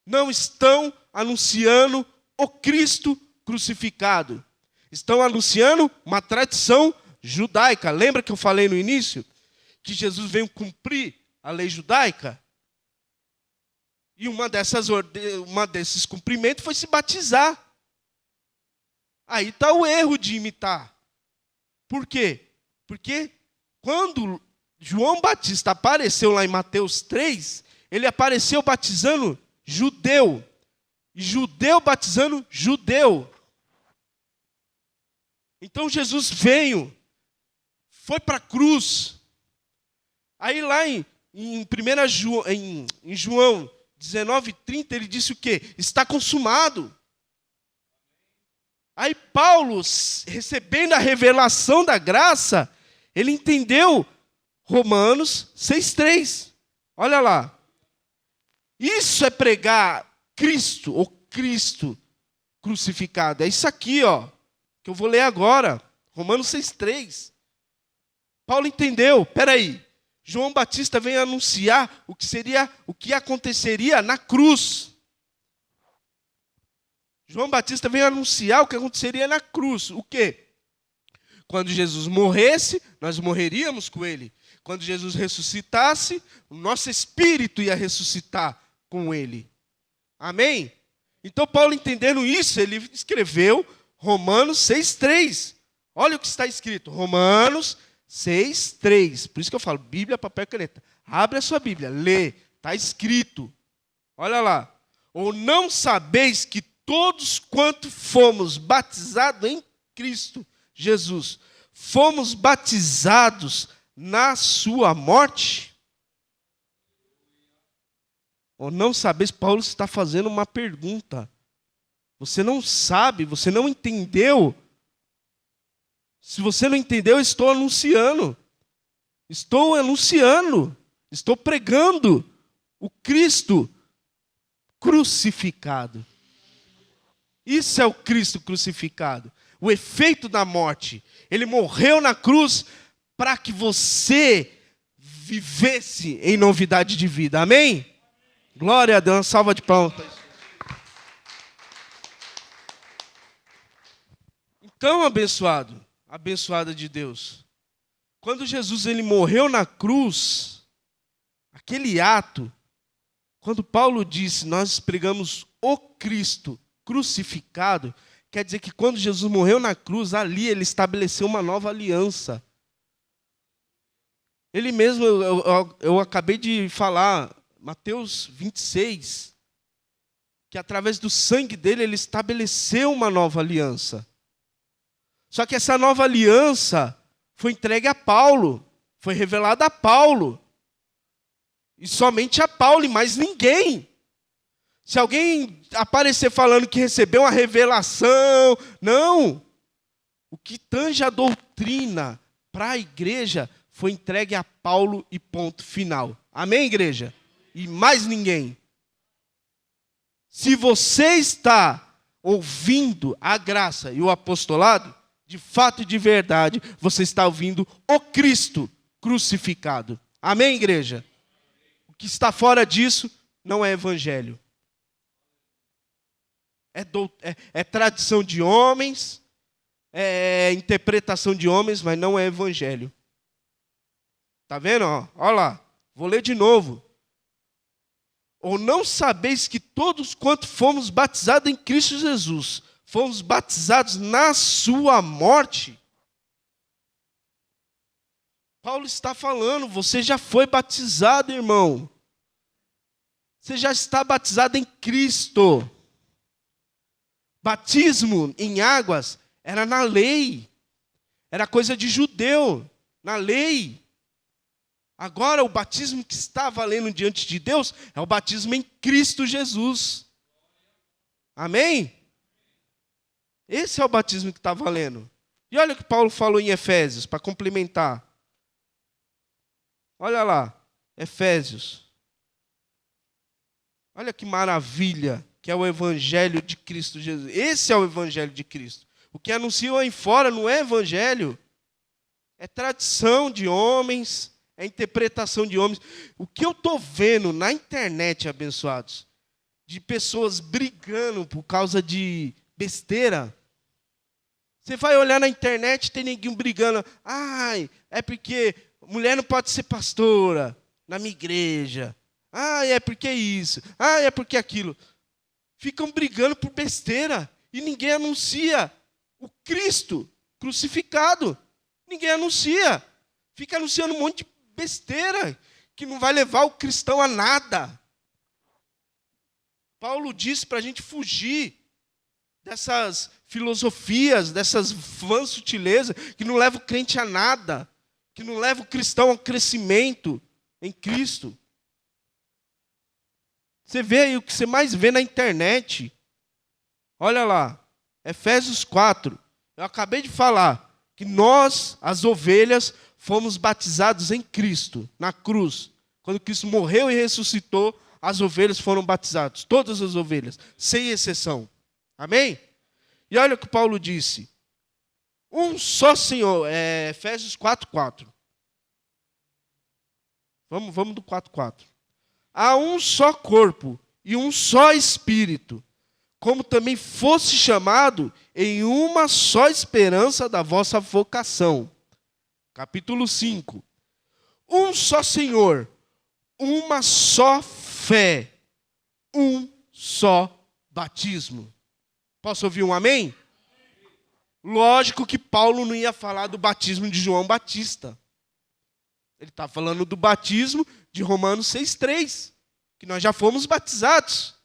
Não estão anunciando o Cristo crucificado. Estão anunciando uma tradição judaica. Lembra que eu falei no início? Que Jesus veio cumprir a lei judaica? E uma desses cumprimentos foi se batizar. Aí está o erro de imitar. Por quê? Porque quando João Batista apareceu lá em Mateus 3, ele apareceu batizando judeu. E judeu batizando judeu. Então Jesus veio, foi para a cruz. Aí lá em João 19:30, ele disse o quê? Está consumado. Aí Paulo, recebendo a revelação da graça, ele entendeu Romanos 6:3. Olha lá. Isso é pregar Cristo, ou Cristo crucificado. É isso aqui, ó, que eu vou ler agora. Romanos 6:3. Paulo entendeu. Peraí. João Batista veio anunciar o que aconteceria na cruz. João Batista veio anunciar o que aconteceria na cruz. O quê? Quando Jesus morresse, nós morreríamos com ele. Quando Jesus ressuscitasse, o nosso espírito ia ressuscitar com ele. Amém? Então Paulo, entendendo isso, ele escreveu Romanos 6:3. Olha o que está escrito. Romanos 6:3. Por isso que eu falo, Bíblia, papel e caneta. Abre a sua Bíblia, lê. Está escrito. Olha lá. Ou não sabeis que todos quanto fomos batizados em Cristo Jesus, fomos batizados na sua morte? Ou não sabeis, Paulo está fazendo uma pergunta. Você não sabe, você não entendeu. Se você não entendeu, eu estou anunciando. Estou pregando o Cristo crucificado. Isso é o Cristo crucificado. O efeito da morte. Ele morreu na cruz para que você vivesse em novidade de vida. Amém? Glória a Deus. Uma salva de palmas. Então, abençoada de Deus, quando Jesus ele morreu na cruz, aquele ato, quando Paulo disse, nós pregamos o Cristo crucificado, quer dizer que quando Jesus morreu na cruz, ali ele estabeleceu uma nova aliança. Ele mesmo, eu acabei de falar, Mateus 26, que através do sangue dele, ele estabeleceu uma nova aliança. Só que essa nova aliança foi entregue a Paulo, foi revelada a Paulo. E somente a Paulo e mais ninguém. Se alguém aparecer falando que recebeu uma revelação, não. O que tange a doutrina para a igreja foi entregue a Paulo e ponto final. Amém, igreja? E mais ninguém. Se você está ouvindo a graça e o apostolado, de fato e de verdade, você está ouvindo o Cristo crucificado. Amém, igreja? O que está fora disso não é evangelho. É tradição de homens, é interpretação de homens, mas não é evangelho. Está vendo? Olha lá, vou ler de novo. Ou não sabeis que todos quanto fomos batizados em Cristo Jesus, fomos batizados na sua morte? Paulo está falando, você já foi batizado, irmão. Você já está batizado em Cristo. Batismo em águas era na lei. Era coisa de judeu, na lei. Agora, o batismo que está valendo diante de Deus é o batismo em Cristo Jesus. Amém? Esse é o batismo que está valendo. E olha o que Paulo falou em Efésios, para complementar. Olha lá, Efésios. Olha que maravilha que é o Evangelho de Cristo Jesus. Esse é o Evangelho de Cristo. O que anunciam aí fora não é Evangelho. É tradição de homens, é interpretação de homens. O que eu estou vendo na internet, abençoados, de pessoas brigando por causa de besteira. Você vai olhar na internet, tem ninguém brigando. Ai, é porque mulher não pode ser pastora na minha igreja. Ai, é porque isso. Ai, é porque aquilo. Ficam brigando por besteira. E ninguém anuncia o Cristo crucificado. Ninguém anuncia. Fica anunciando um monte de besteira que não vai levar o cristão a nada. Paulo disse para a gente fugir dessas filosofias, dessas vãs sutilezas que não levam o crente a nada, que não levam o cristão ao crescimento em Cristo. Você vê aí o que você mais vê na internet. Olha lá, Efésios 4. Eu acabei de falar que nós, as ovelhas, fomos batizados em Cristo, na cruz. Quando Cristo morreu e ressuscitou, as ovelhas foram batizadas. Todas as ovelhas, sem exceção. Amém? E olha o que Paulo disse. Um só Senhor, Efésios 4:4. Vamos do 4:4. Há um só corpo e um só Espírito, como também fosse chamado em uma só esperança da vossa vocação. Capítulo 5. Um só Senhor, uma só fé, um só batismo. Posso ouvir um amém? Lógico que Paulo não ia falar do batismo de João Batista. Ele está falando do batismo de Romanos 6:3, que nós já fomos batizados.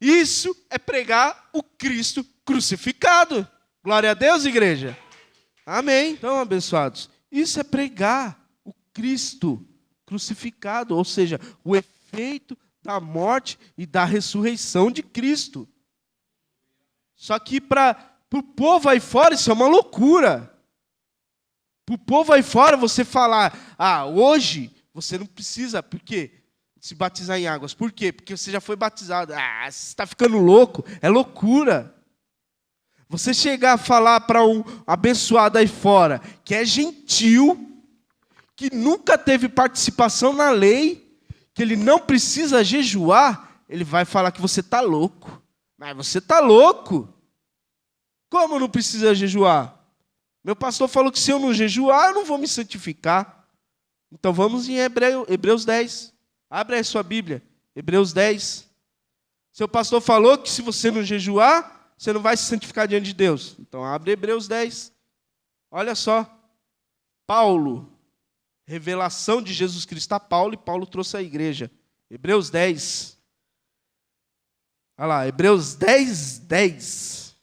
Isso é pregar o Cristo crucificado. Glória a Deus, igreja. Amém. Então, abençoados, isso é pregar o Cristo crucificado, ou seja, o efeito da morte e da ressurreição de Cristo. Só que para o povo aí fora isso é uma loucura. Para o povo aí fora você falar, hoje você não precisa, por quê? Se batizar em águas. Por quê? Porque você já foi batizado. Você está ficando louco. É loucura. Você chegar a falar para um abençoado aí fora, que é gentil, que nunca teve participação na lei, que ele não precisa jejuar, ele vai falar que você está louco. Mas você está louco. Como não precisa jejuar? Meu pastor falou que se eu não jejuar, eu não vou me santificar. Então vamos em Hebreus 10. Abre aí sua Bíblia. Hebreus 10. Seu pastor falou que se você não jejuar, você não vai se santificar diante de Deus. Então abre Hebreus 10. Olha só. Paulo. Revelação de Jesus Cristo a Paulo, e Paulo trouxe a igreja. Hebreus 10. Olha lá, Hebreus 10:10.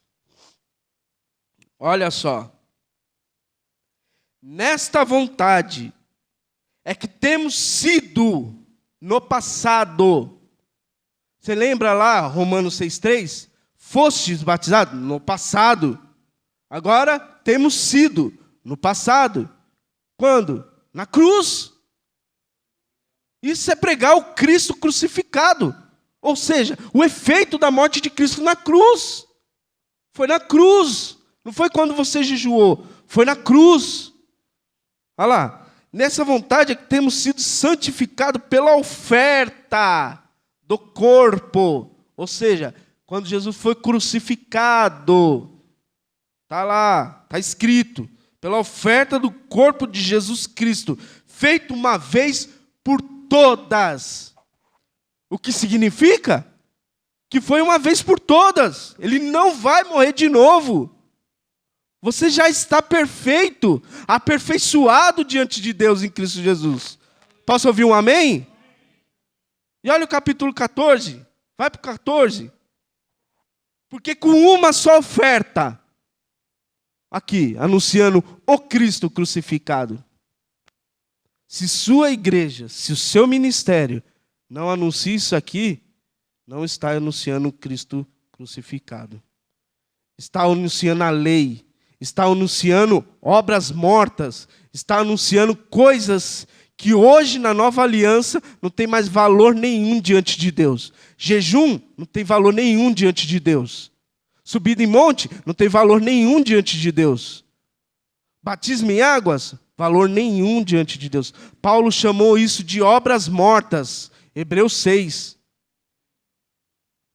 Olha só. Nesta vontade é que temos sido no passado. Você lembra lá, Romanos 6:3? Fostes batizados no passado. Agora temos sido no passado. Quando? Na cruz. Isso é pregar o Cristo crucificado. Ou seja, o efeito da morte de Cristo na cruz. Foi na cruz. Não foi quando você jejuou. Foi na cruz. Olha lá. Nessa vontade é que temos sido santificados pela oferta do corpo. Ou seja, quando Jesus foi crucificado. Está lá, está escrito. Pela oferta do corpo de Jesus Cristo. Feito uma vez por todas. O que significa? Que foi uma vez por todas. Ele não vai morrer de novo. Você já está perfeito, aperfeiçoado diante de Deus em Cristo Jesus. Posso ouvir um amém? E olha o capítulo 14. Vai para o 14. Porque com uma só oferta, aqui, anunciando o Cristo crucificado. Se sua igreja, se o seu ministério não anuncia isso aqui, não está anunciando o Cristo crucificado. Está anunciando a lei. Está anunciando obras mortas. Está anunciando coisas que hoje na nova aliança não tem mais valor nenhum diante de Deus. Jejum não tem valor nenhum diante de Deus. Subida em monte não tem valor nenhum diante de Deus. Batismo em águas, valor nenhum diante de Deus. Paulo chamou isso de obras mortas. Hebreus 6.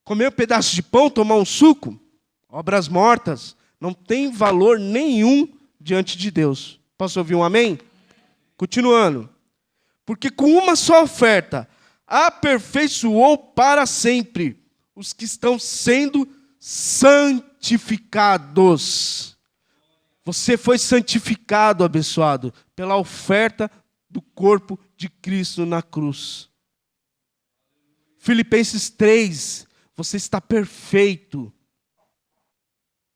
Comer um pedaço de pão, tomar um suco, obras mortas, não tem valor nenhum diante de Deus. Posso ouvir um amém? Continuando. Porque com uma só oferta, aperfeiçoou para sempre os que estão sendo santificados. Você foi santificado, abençoado, pela oferta do corpo de Cristo na cruz. Filipenses 3, você está perfeito.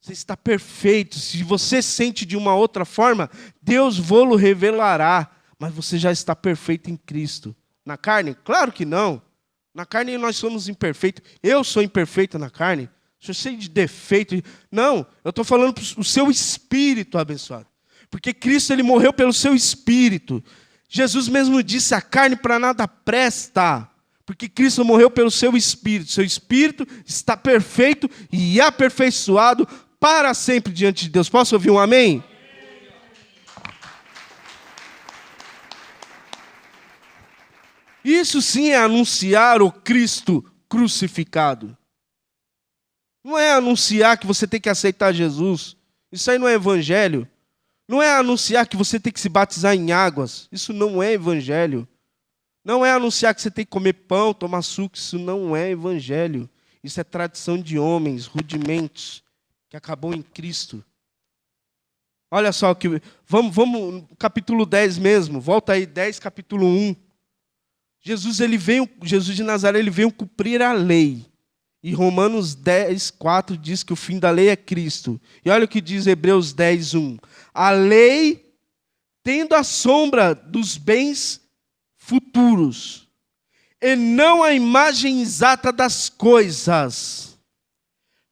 Você está perfeito. Se você sente de uma outra forma, Deus vô-lo revelará. Mas você já está perfeito em Cristo. Na carne? Claro que não. Na carne nós somos imperfeitos. Eu sou imperfeito na carne. Sou cheio de defeito. Não, eu estou falando para o seu espírito abençoado. Porque Cristo ele morreu pelo seu espírito. Jesus mesmo disse, a carne para nada presta. Porque Cristo morreu pelo seu espírito. Seu espírito está perfeito e aperfeiçoado para sempre diante de Deus. Posso ouvir um amém? Isso sim é anunciar o Cristo crucificado. Não é anunciar que você tem que aceitar Jesus. Isso aí não é evangelho. Não é anunciar que você tem que se batizar em águas. Isso não é evangelho. Não é anunciar que você tem que comer pão, tomar suco. Isso não é evangelho. Isso é tradição de homens, rudimentos, que acabou em Cristo. Olha só, vamos capítulo 10 mesmo. Volta aí, 10, capítulo 1. Jesus de Nazaré, ele veio cumprir a lei. E Romanos 10, 4 diz que o fim da lei é Cristo. E olha o que diz Hebreus 10, 1. A lei, tendo a sombra dos bens futuros, e não a imagem exata das coisas,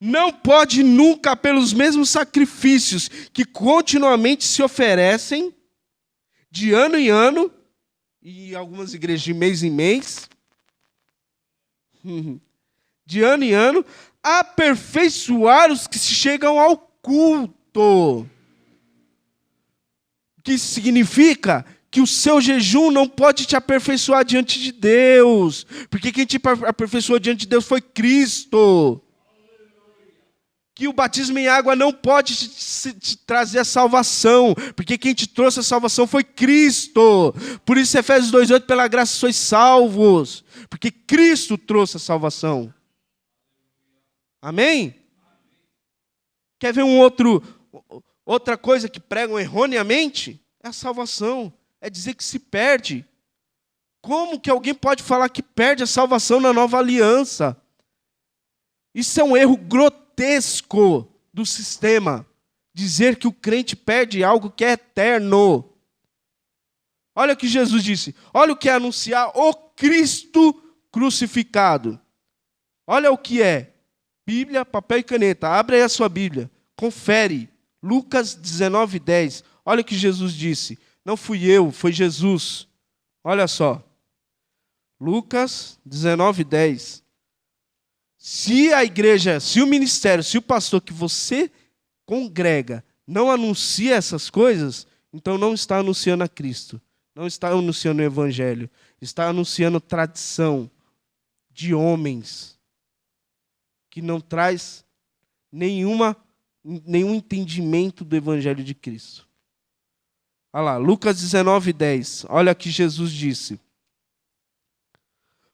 não pode nunca, pelos mesmos sacrifícios que continuamente se oferecem, de ano em ano, e algumas igrejas de mês em mês, de ano em ano, aperfeiçoar os que se chegam ao culto. O que isso significa? Que o seu jejum não pode te aperfeiçoar diante de Deus. Porque quem te aperfeiçoou diante de Deus foi Cristo. Que o batismo em água não pode te trazer a salvação. Porque quem te trouxe a salvação foi Cristo. Por isso Efésios 2,8, pela graça sois salvos. Porque Cristo trouxe a salvação. Amém? Quer ver outra coisa que pregam erroneamente? É a salvação. É dizer que se perde. Como que alguém pode falar que perde a salvação na nova aliança? Isso é um erro grotesco do sistema. Dizer que o crente perde algo que é eterno. Olha o que Jesus disse. Olha o que é anunciar o Cristo crucificado. Olha o que é. Bíblia, papel e caneta. Abre aí a sua Bíblia. Confere. Lucas 19, 10. Olha o que Jesus disse. Não fui eu, foi Jesus. Olha só. Lucas 19, 10. Se a igreja, se o ministério, se o pastor que você congrega não anuncia essas coisas, então não está anunciando a Cristo, não está anunciando o Evangelho, está anunciando tradição de homens que não traz nenhum entendimento do Evangelho de Cristo. Olha lá, Lucas 19:10, olha o que Jesus disse.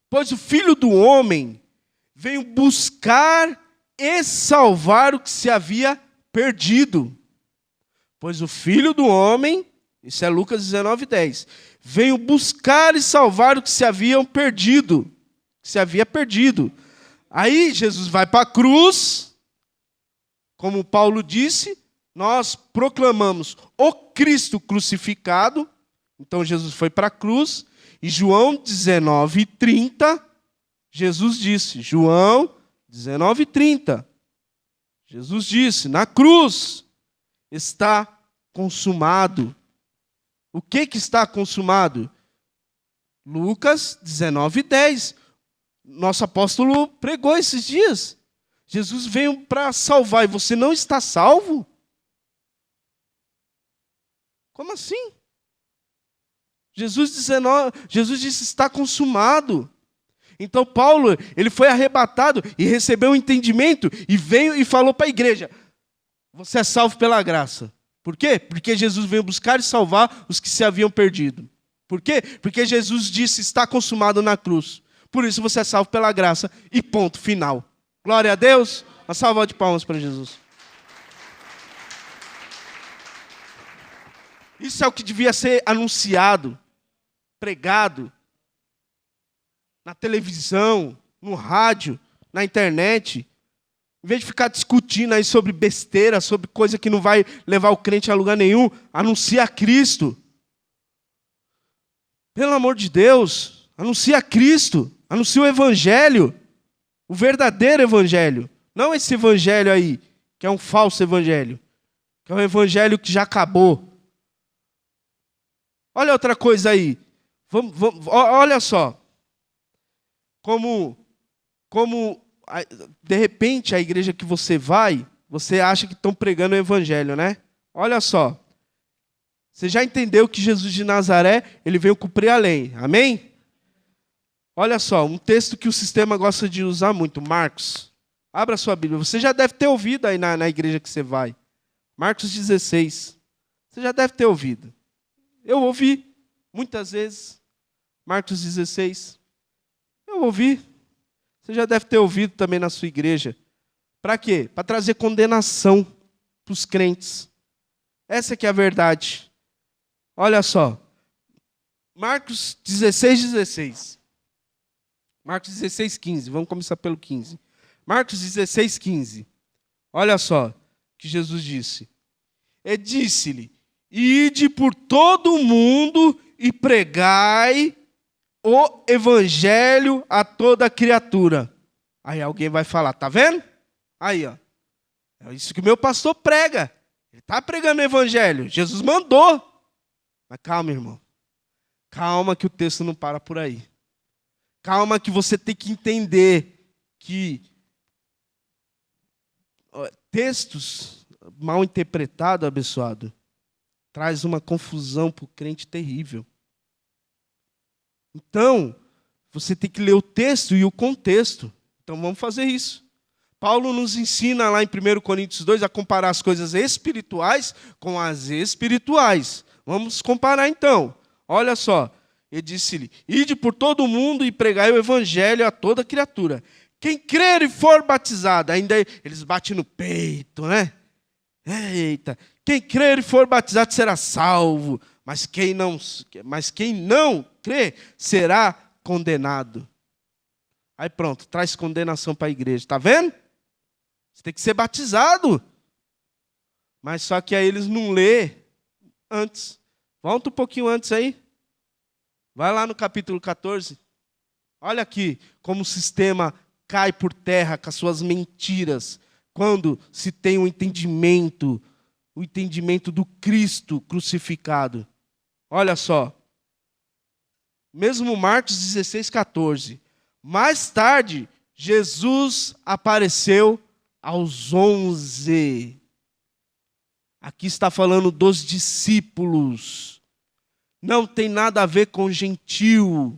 Pois o Filho do Homem veio buscar e salvar o que se havia perdido. Pois o Filho do Homem, isso é Lucas 19:10, veio buscar e salvar o que se havia perdido. Aí Jesus vai para a cruz, como Paulo disse, nós proclamamos o Cristo crucificado, então Jesus foi para a cruz, e João 19:30, Jesus disse, João 19:30, Jesus disse, na cruz está consumado. O que está consumado? Lucas 19:10. Nosso apóstolo pregou esses dias. Jesus veio para salvar e você não está salvo? Como assim? Jesus disse, está consumado. Então Paulo, ele foi arrebatado e recebeu um entendimento e veio e falou para a igreja, você é salvo pela graça. Por quê? Porque Jesus veio buscar e salvar os que se haviam perdido. Por quê? Porque Jesus disse, está consumado na cruz. Por isso você é salvo pela graça e ponto final. Glória a Deus. Uma salva de palmas para Jesus. Isso é o que devia ser anunciado, pregado, na televisão, no rádio, na internet. Em vez de ficar discutindo aí sobre besteira, sobre coisa que não vai levar o crente a lugar nenhum, anuncia a Cristo. Pelo amor de Deus, anuncia a Cristo, anuncia o Evangelho, o verdadeiro Evangelho. Não esse Evangelho aí, que é um falso Evangelho, que é um Evangelho que já acabou. Olha outra coisa aí, olha só, como de repente a igreja que você vai, você acha que estão pregando o Evangelho, né? Olha só. Você já entendeu que Jesus de Nazaré, ele veio cumprir a lei. Amém? Olha só, um texto que o sistema gosta de usar muito, Marcos. Abra sua Bíblia. Você já deve ter ouvido aí na igreja que você vai. Marcos 16. Você já deve ter ouvido. Eu ouvi muitas vezes. Marcos 16. Eu ouvi. Você já deve ter ouvido também na sua igreja. Para quê? Para trazer condenação para os crentes. Essa que é a verdade. Olha só. Marcos 16:16. Marcos 16:15. Vamos começar pelo 15. Marcos 16:15. Olha só o que Jesus disse. E disse-lhe, ide por todo o mundo e pregai o Evangelho a toda criatura. Aí alguém vai falar, tá vendo? Aí, ó. É isso que o meu pastor prega. Ele está pregando o Evangelho. Jesus mandou. Mas calma, irmão. Calma que o texto não para por aí. Calma que você tem que entender que textos mal interpretados, abençoado, traz uma confusão para o crente terrível. Então, você tem que ler o texto e o contexto. Então vamos fazer isso. Paulo nos ensina lá em 1 Coríntios 2 a comparar as coisas espirituais com as espirituais. Vamos comparar então. Olha só. Ele disse-lhe, ide por todo o mundo e pregai o Evangelho a toda criatura. Quem crer e for batizado, ainda eles batem no peito, né? Eita, quem crer e for batizado será salvo, mas quem não crer será condenado. Aí pronto, traz condenação para a igreja, tá vendo? Você tem que ser batizado. Mas só que aí eles não lê antes. Volta um pouquinho antes aí. Vai lá no capítulo 14. Olha aqui como o sistema cai por terra com as suas mentiras. Quando se tem o entendimento do Cristo crucificado. Olha só. Mesmo Marcos 16:14. Mais tarde, Jesus apareceu aos 11. Aqui está falando dos discípulos. Não tem nada a ver com gentil.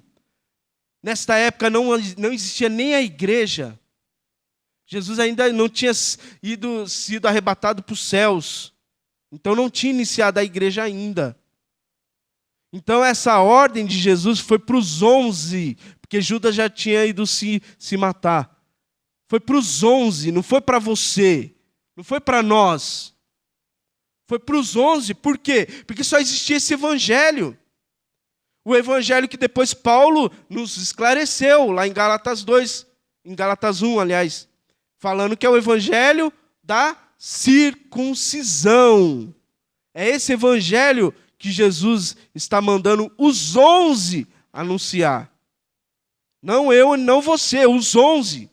Nesta época não existia nem a igreja. Jesus ainda não tinha sido arrebatado para os céus. Então não tinha iniciado a igreja ainda. Então essa ordem de Jesus foi para os 11, porque Judas já tinha ido se matar. Foi para os 11, não foi para você, não foi para nós. Foi para os 11, por quê? Porque só existia esse evangelho. O evangelho que depois Paulo nos esclareceu, lá em Gálatas 2, em Gálatas 1, aliás, falando que é o evangelho da circuncisão. É esse evangelho que Jesus está mandando os 11 anunciar. Não eu e não você, os 11.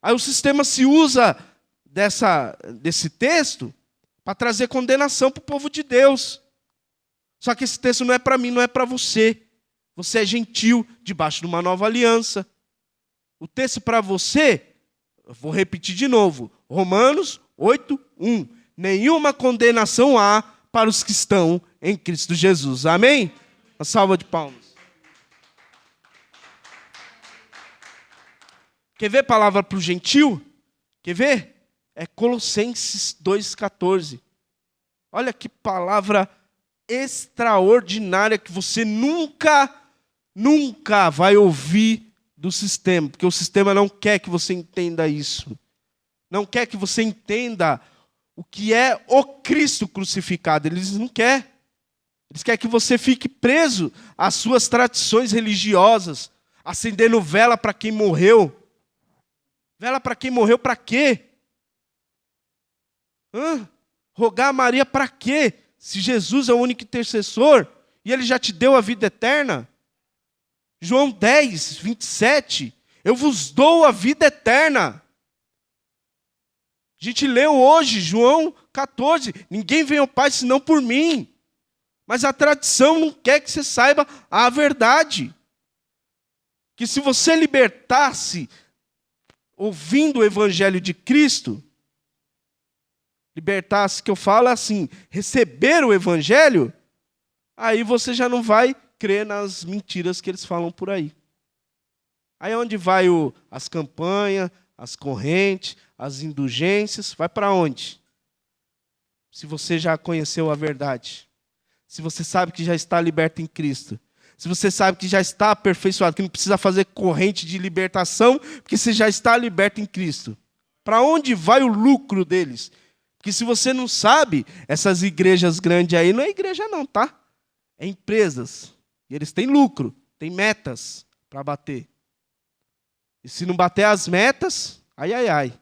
Aí o sistema se usa desse texto para trazer condenação para o povo de Deus. Só que esse texto não é para mim, não é para você. Você é gentil, debaixo de uma nova aliança. O texto para você, eu vou repetir de novo, Romanos 8:1. Nenhuma condenação há para os que estão em Cristo Jesus. Amém? Uma salva de palmas. Quer ver a palavra para o gentil? Quer ver? É Colossenses 2,14. Olha que palavra extraordinária que você nunca vai ouvir do sistema, porque o sistema não quer que você entenda isso. Não quer que você entenda o que é o Cristo crucificado. Eles não querem. Eles querem que você fique preso às suas tradições religiosas, acendendo vela para quem morreu. Vela para quem morreu para quê? Rogar a Maria para quê? Se Jesus é o único intercessor e Ele já te deu a vida eterna. João 10:27. Eu vos dou a vida eterna. A gente leu hoje, João 14. Ninguém vem ao Pai senão por mim. Mas a tradição não quer que você saiba a verdade. Que se você libertasse ouvindo o Evangelho de Cristo, libertar-se, que eu falo assim, receber o Evangelho, aí você já não vai crer nas mentiras que eles falam por aí. Aí é onde vai as campanhas, as correntes, as indulgências, vai para onde? Se você já conheceu a verdade, se você sabe que já está liberto em Cristo, se você sabe que já está aperfeiçoado, que não precisa fazer corrente de libertação, porque você já está liberto em Cristo. Para onde vai o lucro deles? Porque se você não sabe, essas igrejas grandes aí, não é igreja não, tá? É empresas. E eles têm lucro, têm metas para bater. E se não bater as metas, ai, ai, ai.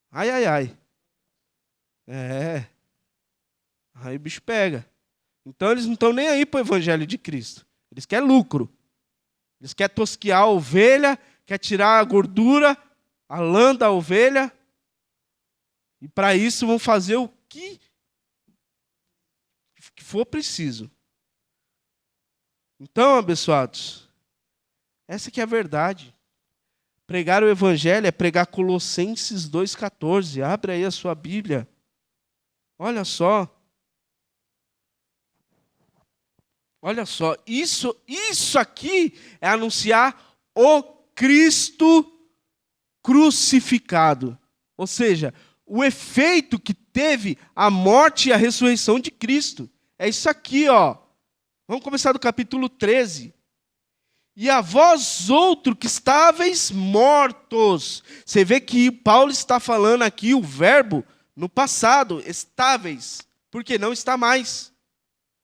Ai, ai, ai. Aí o bicho pega. Então eles não estão nem aí para o Evangelho de Cristo. Eles querem lucro. Eles querem tosquiar a ovelha, querem tirar a gordura, a lã da ovelha. E para isso vão fazer o que for preciso. Então, abençoados, essa que é a verdade. Pregar o Evangelho é pregar Colossenses 2,14. Abre aí a sua Bíblia. Olha só. Olha só. Isso aqui é anunciar o Cristo crucificado. Ou seja, o efeito que teve a morte e a ressurreição de Cristo. É isso aqui, ó. Vamos começar do capítulo 13. E a vós outros que estáveis mortos. Você vê que Paulo está falando aqui o verbo no passado, estáveis. Porque não está mais.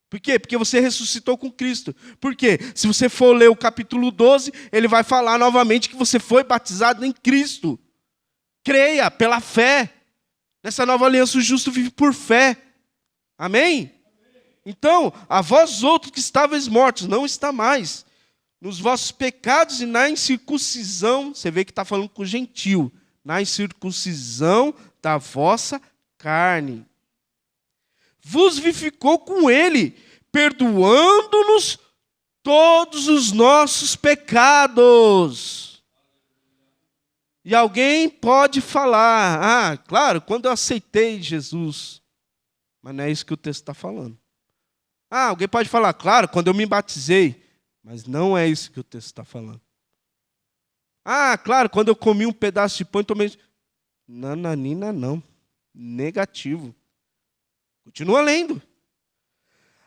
Por quê? Porque você ressuscitou com Cristo. Por quê? Se você for ler o capítulo 12, ele vai falar novamente que você foi batizado em Cristo. Creia pela fé. Nessa nova aliança o justo vive por fé. Amém? Então, a vós outros que estáveis mortos, não está mais. Nos vossos pecados e na incircuncisão, você vê que está falando com o gentil, na incircuncisão da vossa carne. Vos vivificou com ele, perdoando-nos todos os nossos pecados. E alguém pode falar, claro, quando eu aceitei Jesus. Mas não é isso que o texto está falando. Alguém pode falar, claro, quando eu me batizei. Mas não é isso que o texto está falando. Claro, quando eu comi um pedaço de pão e tomei... Nananina, não. Negativo. Continua lendo.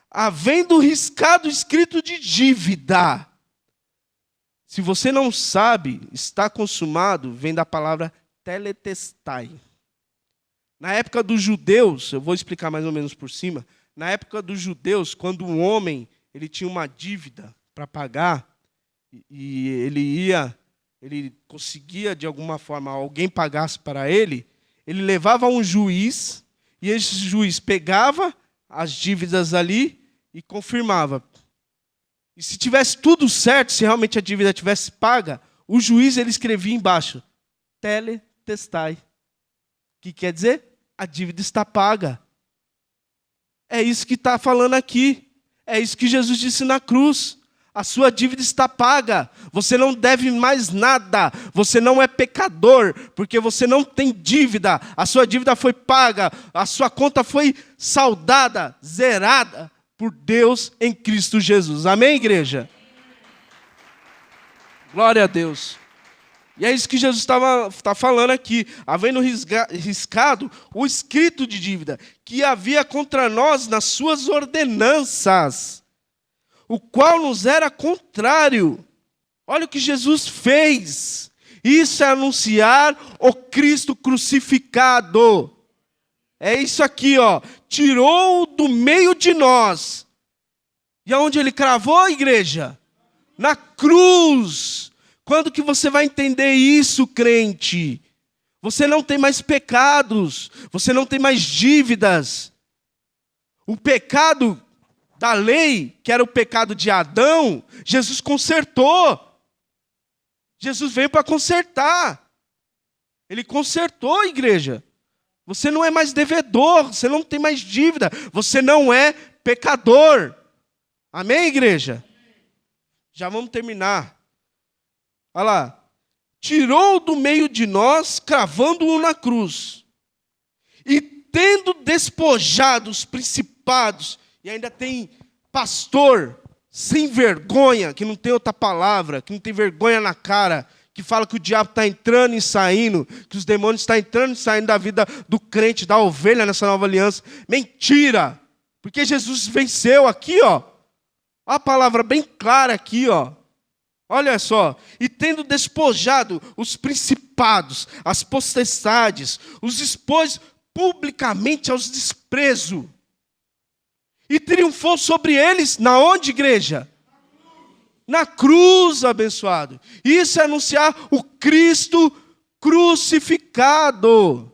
Havendo riscado escrito de dívida. Se você não sabe, está consumado, vem da palavra teletestai. Na época dos judeus, eu vou explicar mais ou menos por cima, na época dos judeus, quando um homem ele tinha uma dívida para pagar, e ele conseguia de alguma forma, alguém pagasse para ele levava a um juiz, e esse juiz pegava as dívidas ali e confirmava. E se tivesse tudo certo, se realmente a dívida tivesse paga, o juiz ele escrevia embaixo, teletestai. O que quer dizer? A dívida está paga. É isso que está falando aqui. É isso que Jesus disse na cruz. A sua dívida está paga. Você não deve mais nada. Você não é pecador, porque você não tem dívida. A sua dívida foi paga. A sua conta foi saldada, zerada por Deus em Cristo Jesus. Amém, igreja? Glória a Deus. E é isso que Jesus está falando aqui. Havendo riscado o escrito de dívida que havia contra nós nas suas ordenanças, o qual nos era contrário. Olha o que Jesus fez. Isso é anunciar o Cristo crucificado. É isso aqui, ó. Tirou do meio de nós. E aonde ele cravou a igreja? Na cruz. Quando que você vai entender isso, crente? Você não tem mais pecados. Você não tem mais dívidas. O pecado da lei, que era o pecado de Adão, Jesus consertou. Jesus veio para consertar. Ele consertou a igreja. Você não é mais devedor, você não tem mais dívida, você não é pecador. Amém, igreja? Já vamos terminar. Olha lá. Tirou do meio de nós, cravando-o na cruz. E tendo despojado os principados, e ainda tem pastor sem vergonha, que não tem outra palavra, que não tem vergonha na cara, que fala que o diabo está entrando e saindo, que os demônios estão entrando e saindo da vida do crente, da ovelha nessa nova aliança. Mentira! Porque Jesus venceu aqui, ó. A palavra bem clara aqui, ó. Olha só. E tendo despojado os principados, as potestades, os expôs publicamente aos desprezos. E triunfou sobre eles, na onde, igreja? Na cruz, abençoado. Isso é anunciar o Cristo crucificado.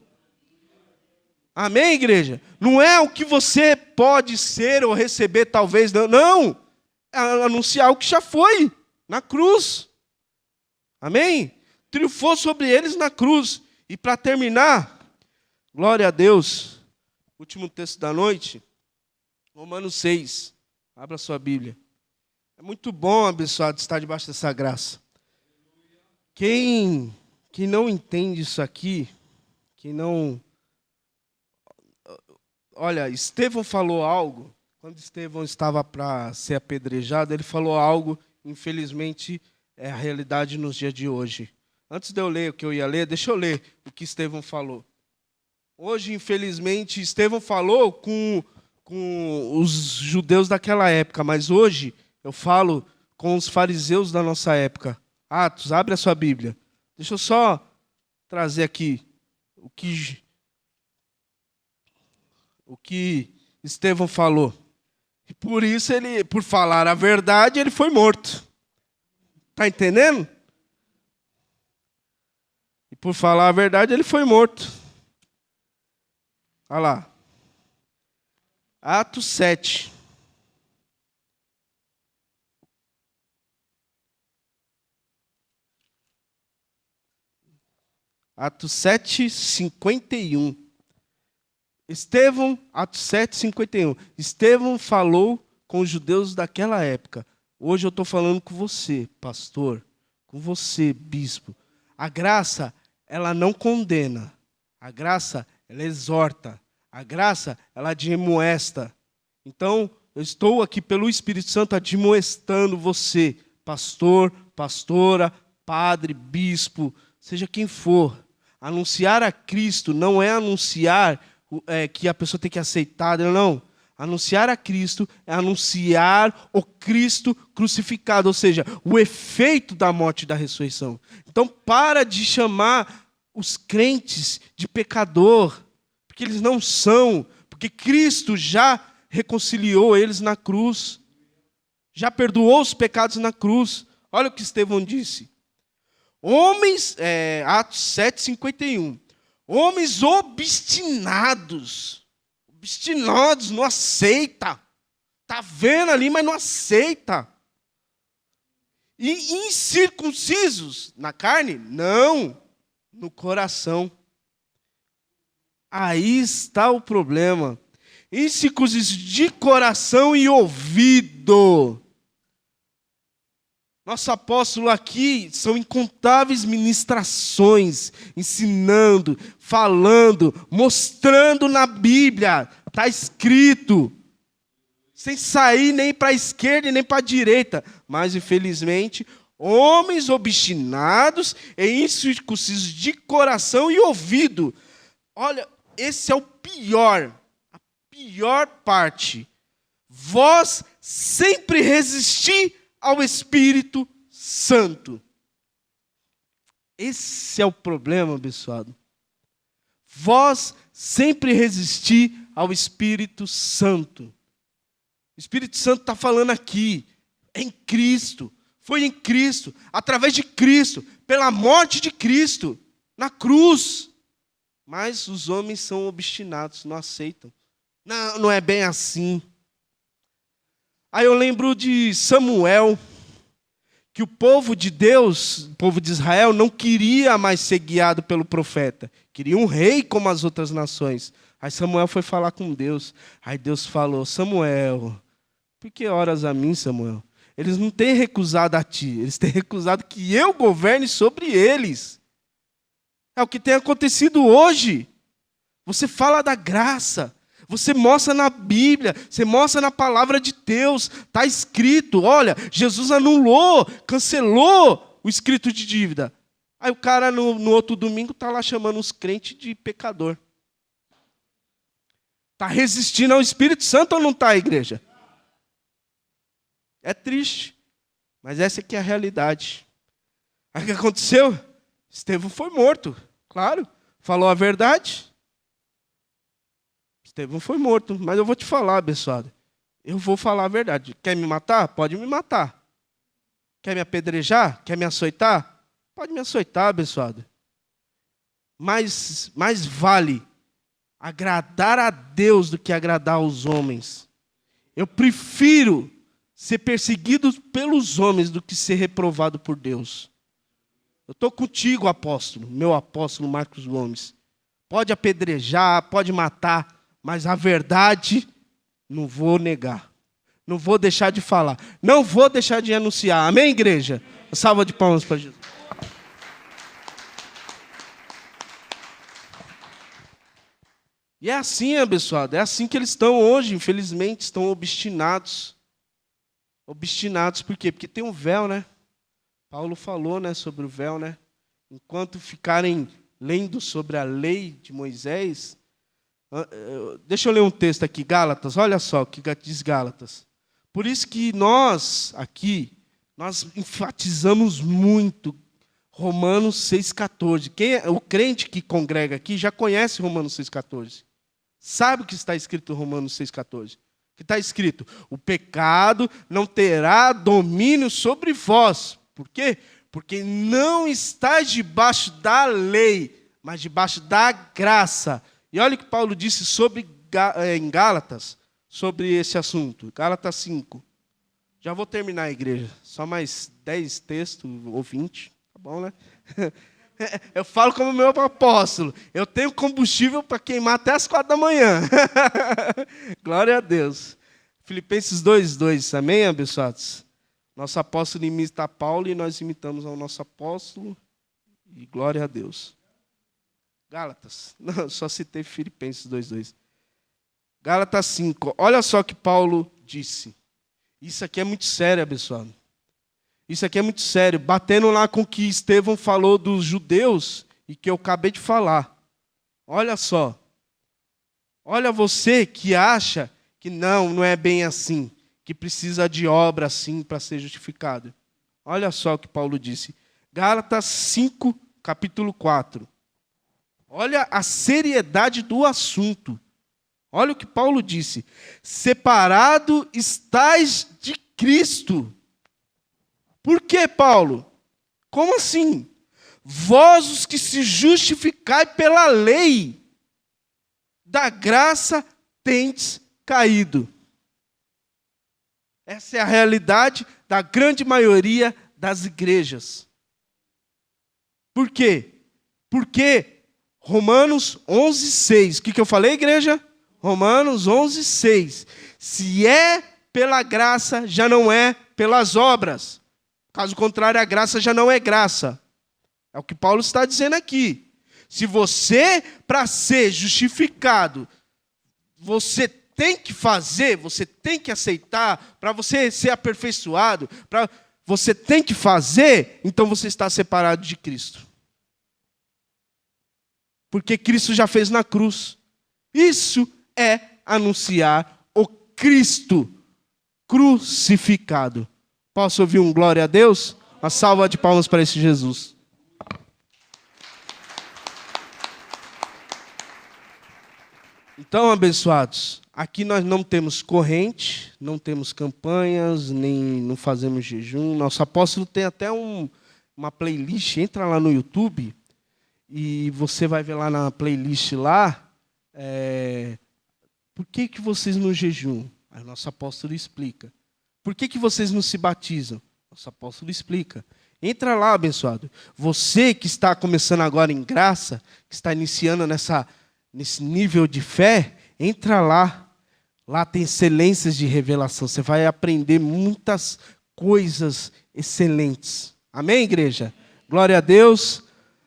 Amém, igreja? Não é o que você pode ser ou receber, talvez, não. Não. É anunciar o que já foi, na cruz. Amém? Triunfou sobre eles na cruz. E para terminar, glória a Deus, último texto da noite, Romanos 6. Abra sua Bíblia. É muito bom, abençoado, estar debaixo dessa graça. Quem não entende isso aqui, quem não... Olha, Estevão falou algo, quando Estevão estava para ser apedrejado, ele falou algo, infelizmente, é a realidade nos dias de hoje. Antes de eu ler o que eu ia ler, deixa eu ler o que Estevão falou. Hoje, infelizmente, Estevão falou com os judeus daquela época, mas hoje eu falo com os fariseus da nossa época. Atos, abre a sua Bíblia. Deixa eu só trazer aqui o que Estevão falou. E por isso, por falar a verdade, ele foi morto. Está entendendo? E por falar a verdade, ele foi morto. Olha lá. Atos 7. Atos 7, 51. Estevão, Atos 7, 51. Estevão falou com os judeus daquela época. Hoje eu estou falando com você, pastor, com você, bispo. A graça ela não condena. A graça, ela exorta. A graça, ela admoesta. Então, eu estou aqui pelo Espírito Santo admoestando você, pastor, pastora, padre, bispo, seja quem for. Anunciar a Cristo não é anunciar que a pessoa tem que aceitar, não. Anunciar a Cristo é anunciar o Cristo crucificado, ou seja, o efeito da morte e da ressurreição. Então, para de chamar os crentes de pecador, porque eles não são, porque Cristo já reconciliou eles na cruz, já perdoou os pecados na cruz. Olha o que Estevão disse. Homens, Atos 7:51. Homens obstinados, não aceita. Está vendo ali, mas não aceita. E incircuncisos na carne? Não, no coração. Aí está o problema. Incircuncisos de coração e ouvido. Nosso apóstolo aqui são incontáveis ministrações, ensinando, falando, mostrando na Bíblia. Está escrito. Sem sair nem para a esquerda nem para a direita. Mas, infelizmente, homens obstinados e incircuncisos de coração e ouvido. Olha, esse é o pior. A pior parte. Vós sempre resisti ao Espírito Santo. Esse é o problema, abençoado. Vós sempre resisti ao Espírito Santo. O Espírito Santo está falando aqui, em Cristo, foi em Cristo, através de Cristo, pela morte de Cristo, na cruz. Mas os homens são obstinados, não aceitam. Não é bem assim. Aí eu lembro de Samuel, que o povo de Deus, o povo de Israel, não queria mais ser guiado pelo profeta. Queria um rei como as outras nações. Aí Samuel foi falar com Deus. Aí Deus falou, Samuel, por que oras a mim, Samuel? Eles não têm recusado a ti, eles têm recusado que eu governe sobre eles. É o que tem acontecido hoje. Você fala da graça. Você mostra na Bíblia, você mostra na palavra de Deus, está escrito, olha, Jesus anulou, cancelou o escrito de dívida. Aí o cara no outro domingo está lá chamando os crentes de pecador. Está resistindo ao Espírito Santo ou não está, igreja? É triste, mas essa aqui é a realidade. Aí o que aconteceu? Estevão foi morto, claro, falou a verdade. Estevão foi morto, mas eu vou te falar, abençoado. Eu vou falar a verdade. Quer me matar? Pode me matar. Quer me apedrejar? Quer me açoitar? Pode me açoitar, abençoado. Mas mais vale agradar a Deus do que agradar aos homens. Eu prefiro ser perseguido pelos homens do que ser reprovado por Deus. Eu estou contigo, apóstolo, meu apóstolo Marcos Gomes. Pode apedrejar, pode matar, mas a verdade não vou negar. Não vou deixar de falar. Não vou deixar de anunciar. Amém, igreja? Uma salva de palmas para Jesus. E é assim, abençoado. É assim que eles estão hoje, infelizmente. Estão obstinados. Obstinados por quê? Porque tem um véu, né? Paulo falou, né, sobre o véu, né? Enquanto ficarem lendo sobre a lei de Moisés... Deixa eu ler um texto aqui, Gálatas, olha só o que diz Gálatas. Por isso que nós, aqui, nós enfatizamos muito Romanos 6,14. O crente que congrega aqui já conhece Romanos 6,14. Sabe o que está escrito em Romanos 6,14? Que está escrito, o pecado não terá domínio sobre vós. Por quê? Porque não está debaixo da lei, mas debaixo da graça. E olha o que Paulo disse em Gálatas, sobre esse assunto. Gálatas 5. Já vou terminar a igreja. Só mais 10 textos, ou 20. Tá bom, né? Eu falo como meu apóstolo. Eu tenho combustível para queimar até as 4 da manhã. Glória a Deus. Filipenses 2:2. Amém, abençoados? Nosso apóstolo imita Paulo e nós imitamos ao nosso apóstolo. E glória a Deus. Gálatas. Não, só citei Filipenses 2:2. Gálatas 5. Olha só o que Paulo disse. Isso aqui é muito sério, abençoado. Isso aqui é muito sério. Batendo lá com o que Estevão falou dos judeus e que eu acabei de falar. Olha só. Olha você que acha que não é bem assim, que precisa de obra assim para ser justificado. Olha só o que Paulo disse. Gálatas 5, capítulo 4. Olha a seriedade do assunto. Olha o que Paulo disse. Separado estais de Cristo. Por que, Paulo? Como assim? Vós os que se justificai pela lei, da graça tendes caído. Essa é a realidade da grande maioria das igrejas. Por quê? Porque Romanos 11:6. O que eu falei, igreja? Romanos 11:6. Se é pela graça, já não é pelas obras. Caso contrário, a graça já não é graça. É o que Paulo está dizendo aqui. Se você, para ser justificado, você tem que fazer, você tem que aceitar, para você ser aperfeiçoado, você tem que fazer, então você está separado de Cristo. Porque Cristo já fez na cruz. Isso é anunciar o Cristo crucificado. Posso ouvir um glória a Deus? Uma salva de palmas para esse Jesus. Então, abençoados, aqui nós não temos corrente, não temos campanhas, nem não fazemos jejum. Nosso apóstolo tem até uma playlist, entra lá no YouTube e você vai ver lá na playlist lá, por que vocês não jejuam? Aí o nosso apóstolo explica. Por que vocês não se batizam? Nosso apóstolo explica. Entra lá, abençoado. Você que está começando agora em graça, que está iniciando nesse nível de fé, entra lá. Lá tem excelências de revelação. Você vai aprender muitas coisas excelentes. Amém, igreja? Glória a Deus.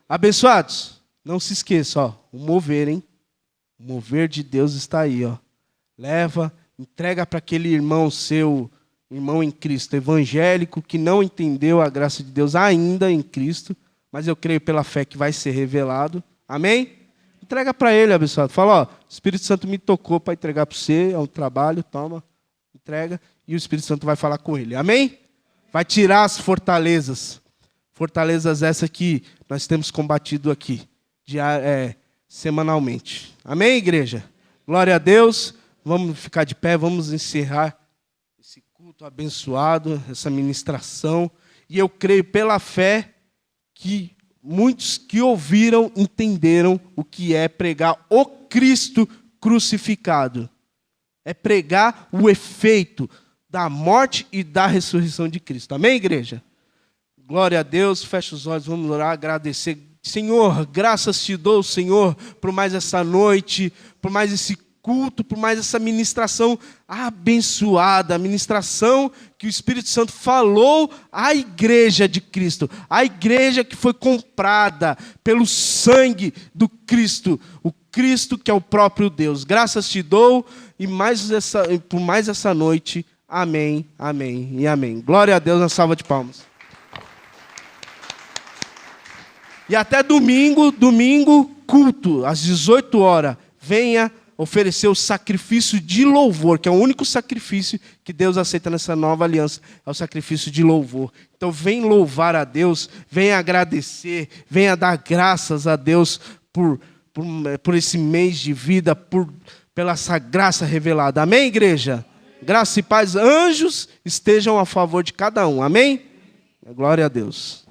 Abençoados, não se esqueça, ó, o mover, hein? O mover de Deus está aí, ó. Leva, entrega para aquele irmão seu, irmão em Cristo, evangélico, que não entendeu a graça de Deus ainda em Cristo, mas eu creio pela fé que vai ser revelado. Amém? Entrega para ele, abençoado. Fala, ó, o Espírito Santo me tocou para entregar para você, é um trabalho, toma, entrega, e o Espírito Santo vai falar com ele. Amém? Vai tirar as fortalezas. Fortalezas essas que nós temos combatido aqui, semanalmente. Amém, igreja? Glória a Deus. Vamos ficar de pé, vamos encerrar esse culto abençoado, essa ministração. E eu creio pela fé que muitos que ouviram entenderam o que é pregar o Cristo crucificado. É pregar o efeito da morte e da ressurreição de Cristo. Amém, igreja? Glória a Deus. Fecha os olhos, vamos orar, agradecer. Senhor, graças te dou, Senhor, por mais essa noite, por mais esse culto, por mais essa ministração abençoada, a ministração que o Espírito Santo falou à igreja de Cristo, a igreja que foi comprada pelo sangue do Cristo, o Cristo que é o próprio Deus. Graças te dou e por mais essa noite. Amém, amém e amém. Glória a Deus, uma salva de palmas. E até domingo, culto, às 18 horas, venha oferecer o sacrifício de louvor, que é o único sacrifício que Deus aceita nessa nova aliança, é o sacrifício de louvor. Então vem louvar a Deus, venha agradecer, venha dar graças a Deus por esse mês de vida, pela essa graça revelada. Amém, igreja? Graça e paz, anjos estejam a favor de cada um. Amém? Glória a Deus.